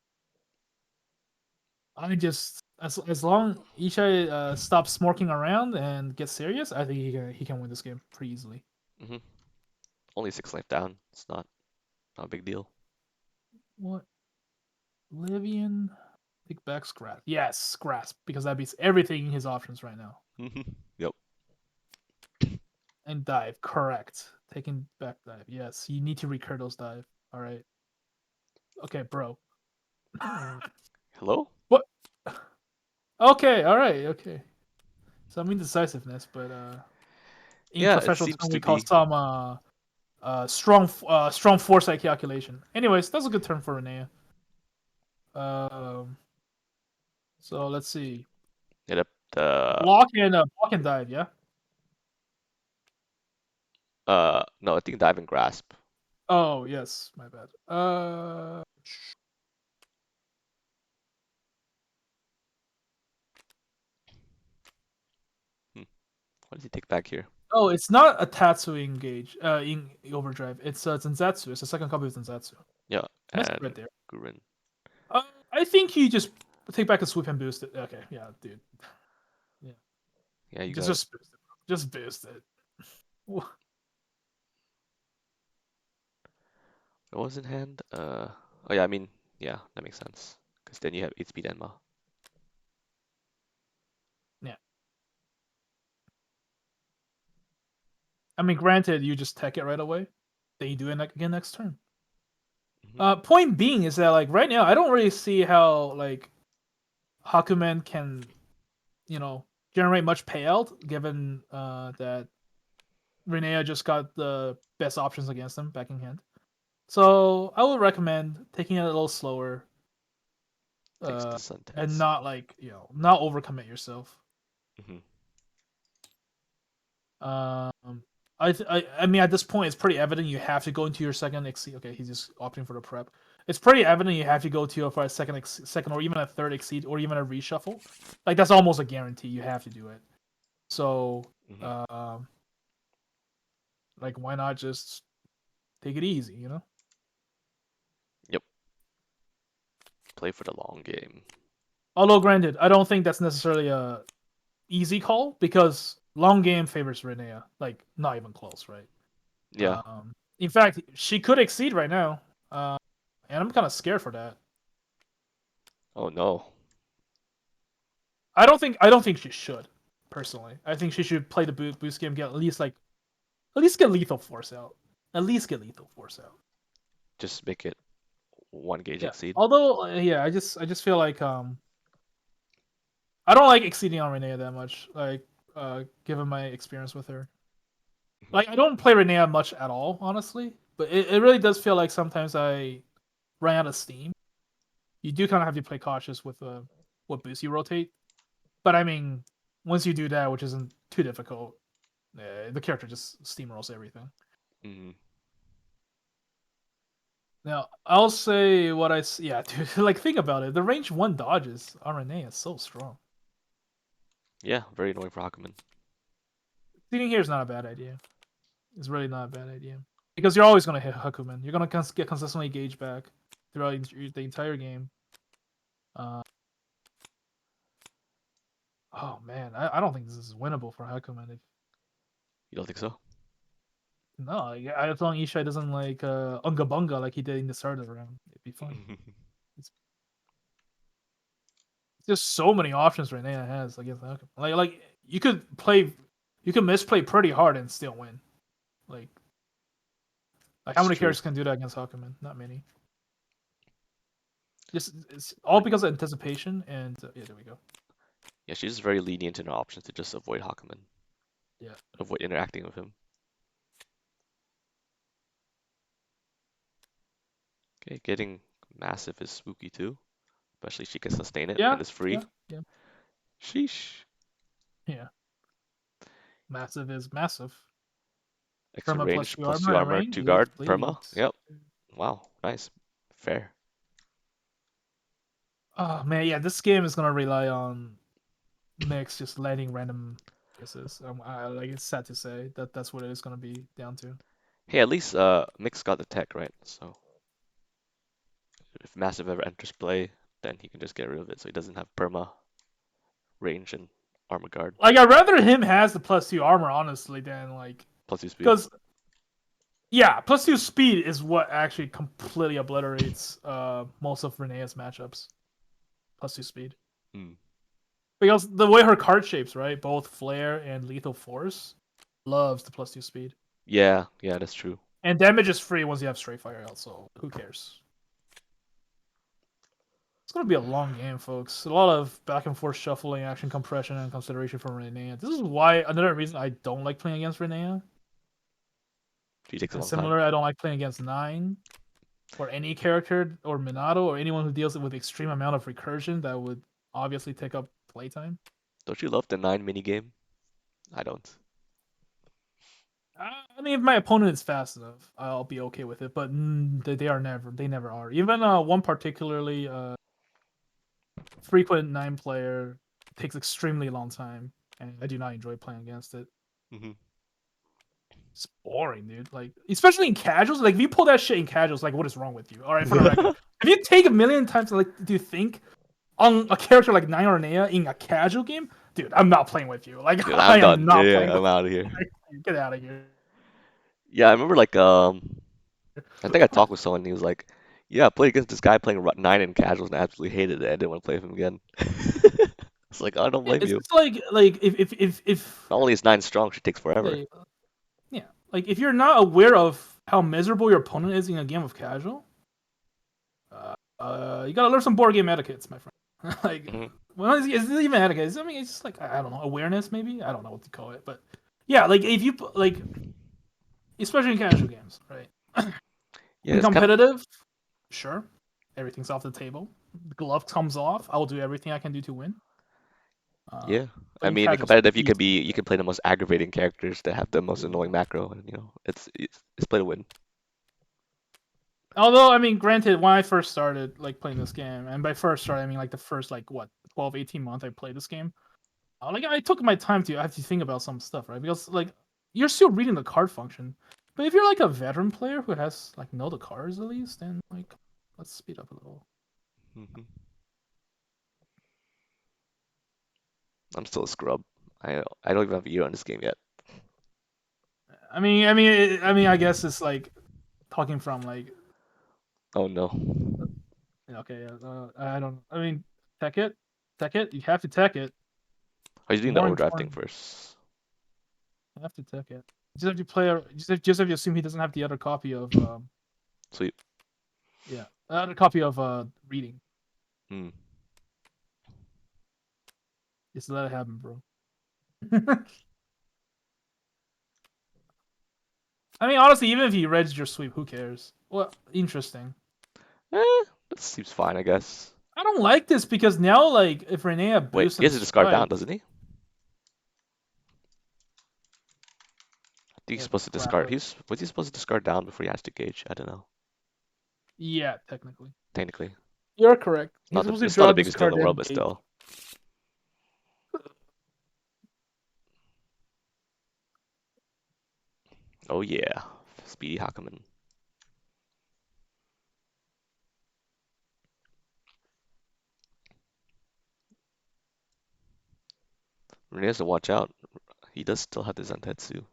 I just as long Ishai stops smirking around and gets serious, I think he can win this game pretty easily. Hmm. Only 6 life down. It's not a big deal. What? Livian, pick back grasp. Yes, grasp because that beats everything in his options right now. Hmm. Yep. And dive, correct. Taking back dive. Yes, you need to recur those dive. All right. Okay, bro. Hello? What? Okay, all right, okay. Some indecisiveness, but in Yeah, it professional seems term we to call be. some strong foresight calculation. Anyways, that's a good term for Renea. Um, so let's see. Hit up the. Block and dive. Yeah. No, I think dive and grasp. Oh yes, my bad. Hmm. What does he take back here? Oh, it's not a Tatsu engage. In overdrive. It's Zanzatsu. It's the second copy of Zanzatsu. Yeah, Missed it and right there. Gurren. I think you just take back a swoop and boost it. Okay, yeah, dude. Yeah, Yeah, you just got it. just boost it. Bro. Just boost it. What was in hand? Oh yeah, I mean, yeah, that makes sense. Because then you have 8 speed Enma. Yeah. I mean, granted, you just tech it right away. Then you do it again next turn. Hmm. Point being is that like right now, I don't really see how like Hakumen can generate much payout given that Renea just got the best options against him back in hand. So I would recommend taking it a little slower, Thanks to and Suntens. not like not overcommit yourself. Hmm. Um, I mean at this point it's pretty evident you have to go into your second exceed. Okay, he's just opting for the prep. It's pretty evident you have to go to for a second or even a third exceed or even a reshuffle. Like that's almost a guarantee. You have to do it. So, Hmm. um, like why not just take it easy? Yep, play for the long game. Although granted, I don't think that's necessarily a easy call because long game favors Renea. Like not even close, right? Yeah. In fact, she could exceed right now, uh, and I'm kind of scared for that. Oh no. I don't think she should. Personally, I think she should play the boost game, get at least get lethal force out. At least get lethal force out. Just make it 1 gauge Yeah. exceed. Although, yeah, I just feel like I don't like exceeding on Renea that much. Like, given my experience with her, Hmm. like I don't play Renea much at all, honestly. But it really does feel like sometimes I run out of steam. You do kind of have to play cautious with what boost you rotate. But I mean, once you do that, which isn't too difficult, the character just steamrolls everything. Hmm. Now, I'll say what yeah, dude. Like, think about it. The range one dodges on Renee is so strong. Yeah, very annoying for Hakumen. Seating here is not a bad idea. It's really not a bad idea because you're always gonna hit Hakumen. You're gonna get consistently gauge back throughout the entire game. Uh, oh man, I don't think this is winnable for Hakumen. If You don't think so? no, like, as long as Ishai doesn't like unga bunga like he did in the start of the round, it'd be fine. It's just so many options Renea has against Hakumen. Like you could misplay pretty hard and still win. Like how It's many true. characters can do that against Hakumen? Not many. Just it's all But because of anticipation and yeah, there we go. yeah, she's just very lenient in her options to just avoid Hakumen, Yeah. avoid interacting with him. Okay, getting massive is spooky too, especially she can sustain it Yeah, and it's yeah, free. yeah, Sheesh. yeah. Massive is massive. Extra Perma plus range, 2 plus armor 2 and armor, range. 2 Yes, guard, perma. please. Yep. Wow, nice. Fair. Oh man, yeah, this game is gonna rely on MiX just landing random guesses. Like it's sad to say that that's what it is gonna be down to. Hey, at least Mick's got the tech, right? So if massive ever enters play, then he can just get rid of it so he doesn't have perma, range, and armor guard. Like I'd rather him has the plus 2 armor honestly than like Plus 2 speed. because yeah, plus 2 speed is what actually completely obliterates most of Renee's matchups. Plus 2 speed. Hmm. Because the way her card shapes, right? Both flare and lethal force loves the +2 speed. Yeah, yeah, that's true. And damage is free once you have straight fire out, so who cares? It's gonna be a long game, folks. A lot of back and forth shuffling, action compression, and consideration from Renea. This is why another reason I don't like playing against Renea. She takes a And long time. similar, I don't like playing against Nine or any character or Minato or anyone who deals with extreme amount of recursion that would obviously take up playtime. Don't you love the 9 minigame? I don't. I mean, if my opponent is fast enough, I'll be okay with it. But they never are. Even one particularly frequent Nine player takes extremely long time, and I do not enjoy playing against it. Hmm. It's boring, dude. Like, especially in casuals. Like, if you pull that shit in casuals, like, what is wrong with you? All right, for the record, if you take a million times, like, do you think on a character like Nine or Nea in a casual game, dude, I'm not playing with you. Like, Dude, I I'm am done. Yeah, not playing yeah, I'm with out of here. you. Get out of here. Yeah, I remember like I think I talked with someone and he was like, "Yeah, I played against this guy playing 9 in casuals and I absolutely hated it. I didn't want to play with him again." It's like, I don't Yeah, blame it's you. just like if Not only is 9 strong, she takes forever. yeah, yeah, like if you're not aware of how miserable your opponent is in a game of casual, you gotta learn some board game etiquettes, my friend. Like, Hmm. well, is it even etiquette? I mean, it's just like I don't know, awareness maybe. I don't know what to call it, but yeah, like if you like, especially in casual games, right? Yeah, In it's kind of competitive, sure, everything's off the table. The glove comes off. I'll do everything I can do to win. Uh, yeah. but I in mean, in casuals, competitive, easy. you can play the most aggravating characters that have the most annoying macro, and it's play to win. Although, I mean, granted, when I first started like playing this game, and by first start I mean like the first like what 12, 18 months I played this game, like I took my time to I have to think about some stuff, right? Because like you're still reading the card function, but if you're like a veteran player who has like know the cards at least, then like let's speed up a little. Hmm. I'm still a scrub. I don't even have a year on this game yet. I guess it's like talking from like Oh no. okay, I don't. I mean, tech it, tech it. You have to tech it. Are you doing the More overdrive thing important, first? you have to tech it. Just have to play. Just have to assume he doesn't have the other copy of Sweet. yeah, other copy of reading. Hmm. Just let it happen, bro. I mean, honestly, even if he reads your sweep, who cares? Well, interesting. That seems fine, I guess. I don't like this because now, like, if Renea Wait, boosts he and has to discard down, strikes, doesn't he? I think he's yeah, supposed to crap discard. it. Was he supposed to discard down before he has to gauge? I don't know. Yeah, technically, Technically, you're correct. it's He's not supposed to the draw biggest deal in discard the world, and but gauge. still. Oh yeah, Speedy Hakaman. Really has to watch out. He does still have the Zantetsu.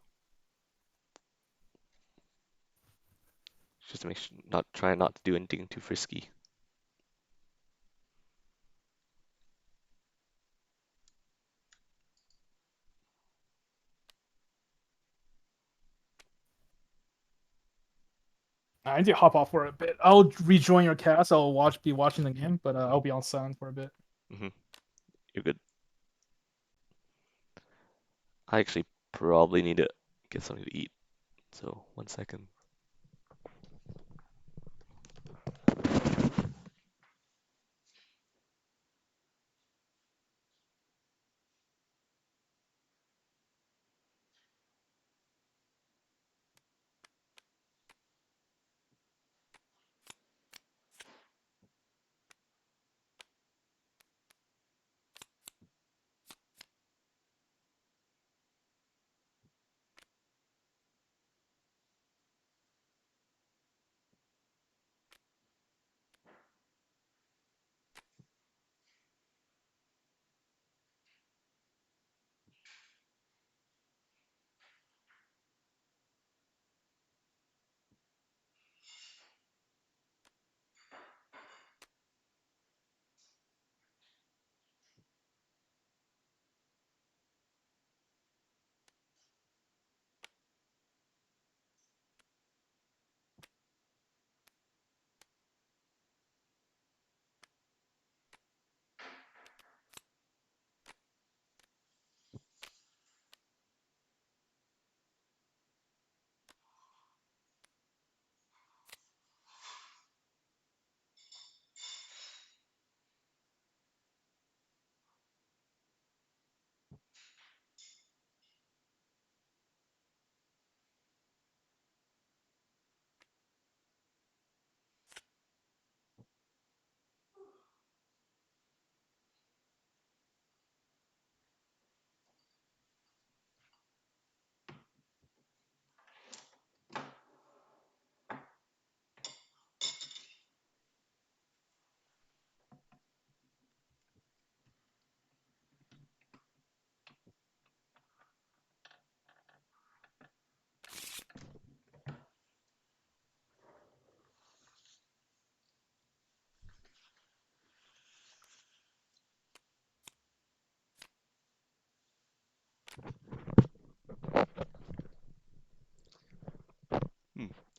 Just to make sure, not try not to do anything too frisky. I need to hop off for a bit. I'll rejoin your cast. I'll be watching the game, but I'll be on silent for a bit. Hmm. You're good. I actually probably need to get something to eat. So 1 second.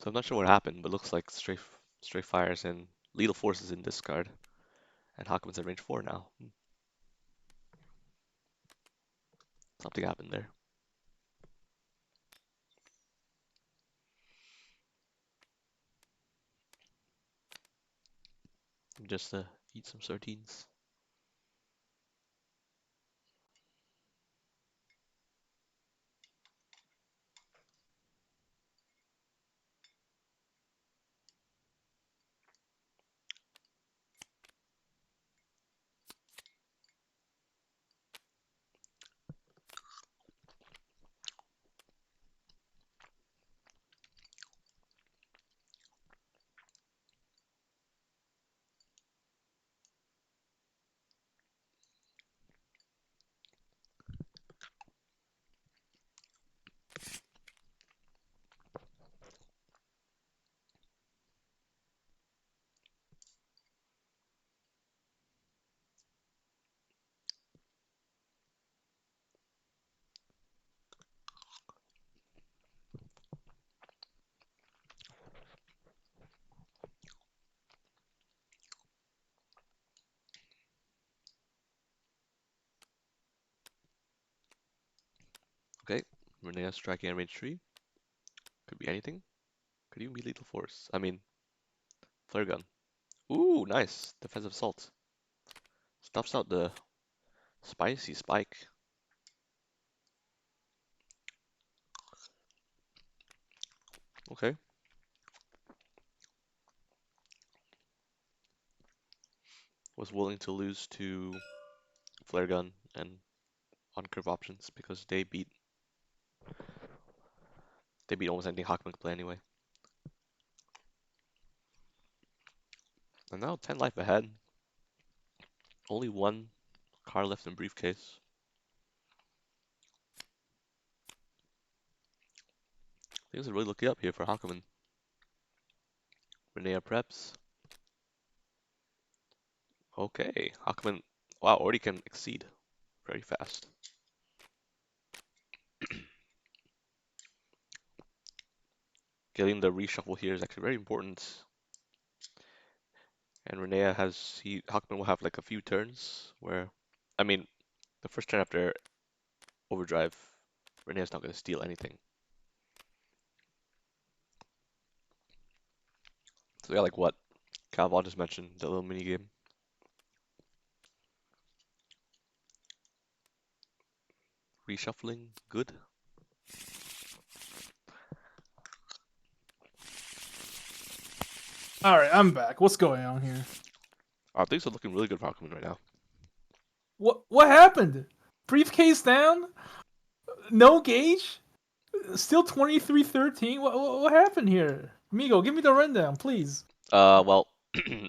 So I'm not sure what happened, but looks like stray fires and lethal forces in discard, and Hakumen's at range 4 now. Something happened there. Just eat some sardines. Okay, Renea striking at range 3. Could be anything. Could even be lethal force. I mean, flare gun. Ooh, nice. Defensive assault. Stops out the spicy spike. Okay. Was willing to lose to flare gun and on curve options because they beat almost anything Hawkman could play anyway. And now 10 life ahead. Only one card left in briefcase. Things are really looking up here for Hawkman. Renea preps. Okay, Hawkman, wow, already can exceed very fast. Getting the reshuffle here is actually very important. And Renea Hawkman will have like a few turns where, I mean, the first turn after overdrive, Renea's not going to steal anything. So yeah, like what Calavontis mentioned, the little mini game. Reshuffling, good. All right, I'm back. What's going on here? Things are looking really good for Hawkman right now. What happened? Briefcase down? No gauge? Still 23-13? What happened here? Migo, give me the rundown, please. Well,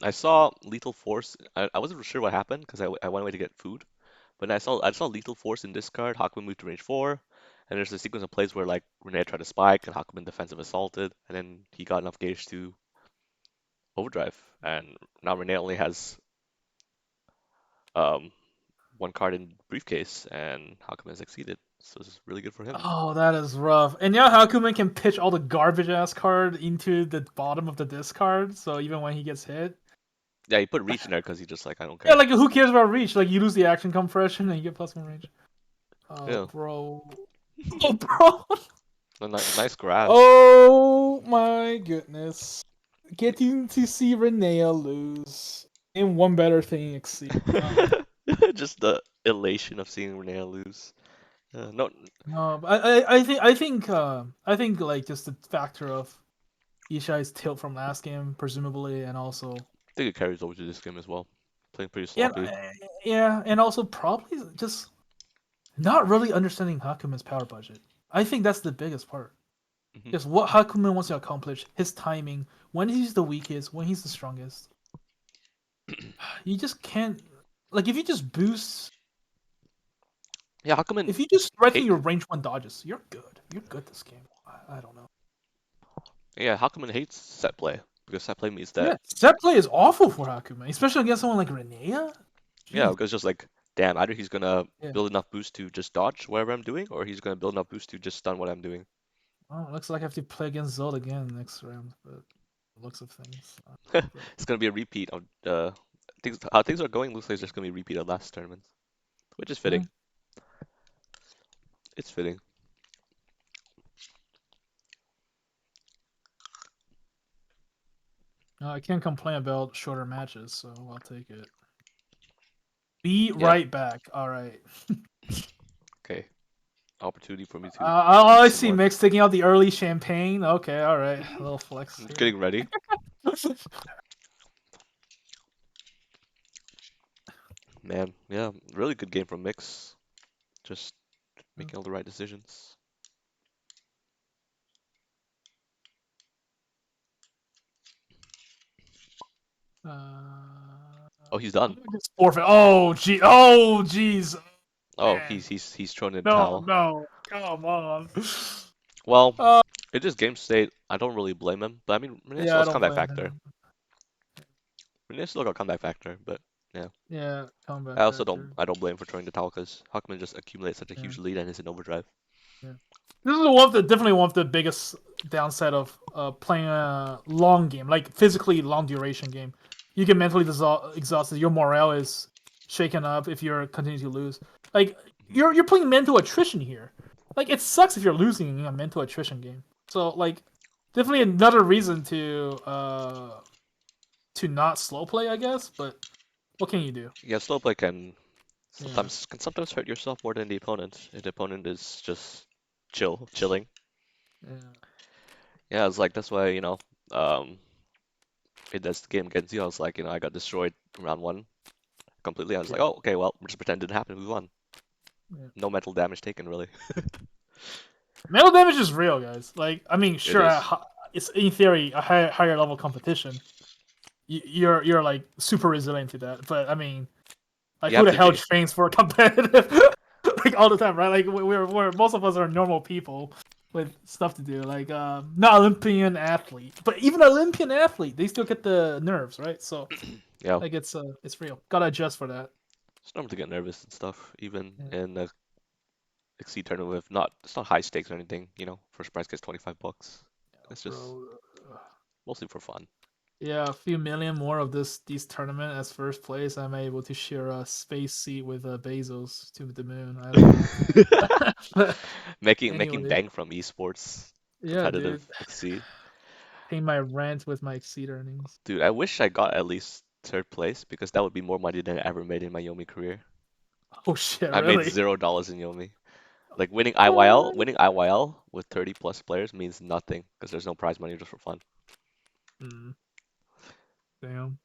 I saw Lethal Force. I wasn't sure what happened because I went away to get food. But I saw Lethal Force in this card. Hawkman moved to range 4. And there's a sequence of plays where like Renee tried to spike and Hawkman defensive assaulted. And then he got enough gauge to overdrive. And now Renee only has um, one card in briefcase and Hawkman has exceeded. So this is really good for him. Oh, that is rough. And now Hakumen can pitch all the garbage ass card into the bottom of the discard, so even when he gets hit. Yeah, he put reach in there because he's just like, I don't Yeah, care. like who cares about reach? Like you lose the action compression and you get +1 range. Oh, Yeah, bro. Oh, bro. nice grab. Oh my goodness. Getting to see Renea lose. And one better thing exceed. Just the elation of seeing Renee lose. No, No, but I think like just the factor of Ishai's tilt from last game, presumably, and also I think it carries over to this game as well. Playing pretty yeah, sloppy. yeah, and also probably just not really understanding Hakumen's power budget. I think that's the biggest part. Hmm. Just what Hakumen wants to accomplish, his timing, when he's the weakest, when he's the strongest. You just can't like Yeah, Hakumen if you just threaten hate. your range 1 dodges, you're good. You're good this game. I don't know. Yeah, Hakumen hates set play because set play means that. Yeah, set play is awful for Hakumen, especially against someone like Renea. Yeah, Jeez. because just like, damn, either he's gonna Yeah. build enough boost to just dodge whatever I'm doing, or he's gonna build enough boost to just stun what I'm doing. Oh, looks like I have to play against Zold again next round, but the looks of things. But It's gonna be a repeat of things. How things are going looks like it's just gonna be a repeat of last tournament, which is yeah. fitting. It's fitting. No, I can't complain about shorter matches, so I'll take it. Be Yeah. right back. All right. Okay. Opportunity for me to eat I some see more. Mix taking out the early champagne. Okay, all right. A little flex here. Getting ready. Man, yeah, really good game from Mix. Just making all the right decisions. Oh, he's done. Just forfeit. Oh, gee. Oh, jeez. Oh, Man. he's thrown in the No, towel. no. Come on. Well, Uh, it just game state. I don't really blame him, but I mean, Renee still yeah, I has don't comeback blame factor. him. Renee still got comeback factor, but yeah. Yeah, I comeback also don't factor. I don't blame him for throwing the towel because how come it just accumulates such a Yeah. huge lead and is in overdrive? Yeah. This is one of the definitely one of the biggest downside of playing a long game, like physically long duration game. You get mentally exhausted. Your morale is shaken up if you're continuing to lose. Like Mhm. you're playing mental attrition here. Like it sucks if you're losing in a mental attrition game. So like definitely another reason to not slow play, I guess. But what can you do? Yeah, slow play can Yeah. sometimes hurt yourself more than the opponent if the opponent is just chilling. Yeah. Yeah, it's like that's why um in this game against you, I was like I got destroyed in round one completely. I was like, Yeah. oh okay, well just pretend it didn't happen, we won. Yeah. No mental damage taken really. Metal damage is real, guys. Like, I mean, It sure, is. it's in theory a higher level competition. You're like super resilient to that, but I mean, like, You who have the to hell be. trains for a competitive like all the time, right? Like, we're most of us are normal people with stuff to do, like not Olympian athlete, but even Olympian athlete, they still get the nerves, right? So Yeah, like, it's real. Gotta adjust for that. it's normal to get nervous and stuff, even Yeah, in a Exceed tournament with not it's not high stakes or anything. First prize gets $25. It's just bro. mostly for fun. Yeah, a few million more of these tournament as first place. I'm able to share a space seat with Bezos to the moon. I don't know. But Making anyway, bank from esports yeah, competitive dude, Exceed. paying my rent with my exceed earnings. Dude, I wish I got at least third place because that would be more money than I ever made in my Yomi career. Oh shit, I made really? $0 in Yomi. Like What? Winning IYL with 30 plus players means nothing because there's no prize money just for fun. Mm, damn.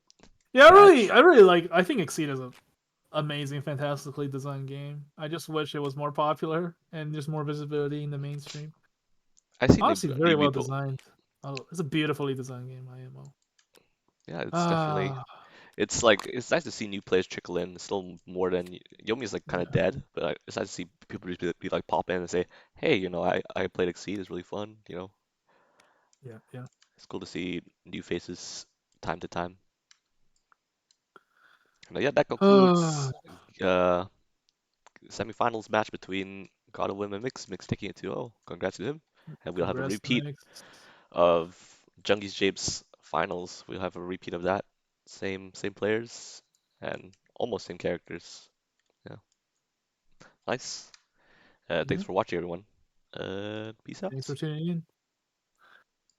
Yeah, Sad. I really like. I think Exceed is a amazing, fantastically designed game. I just wish it was more popular and just more visibility in the mainstream. I seen Honestly, the very well people. designed. Oh, it's a beautifully designed game, IMO. Yeah, it's definitely. Ah, It's like it's nice to see new players trickle in. It's still more than Yomi is like kind of yeah, dead, but it's nice to see people just be like pop in and say, "Hey, I played Exceed. It's really fun." yeah, yeah. It's cool to see new faces time to time. And yeah, that concludes semifinals match between GodofWhim and MiX. MiX taking it 2-0. Congrats to him. And we'll have a Congrats to repeat Mix. of Jungy's Japes finals. We'll have a repeat of that. Same players and almost same characters. Yeah, nice. Thanks Yeah. for watching, everyone. Peace Thanks for out. tuning in.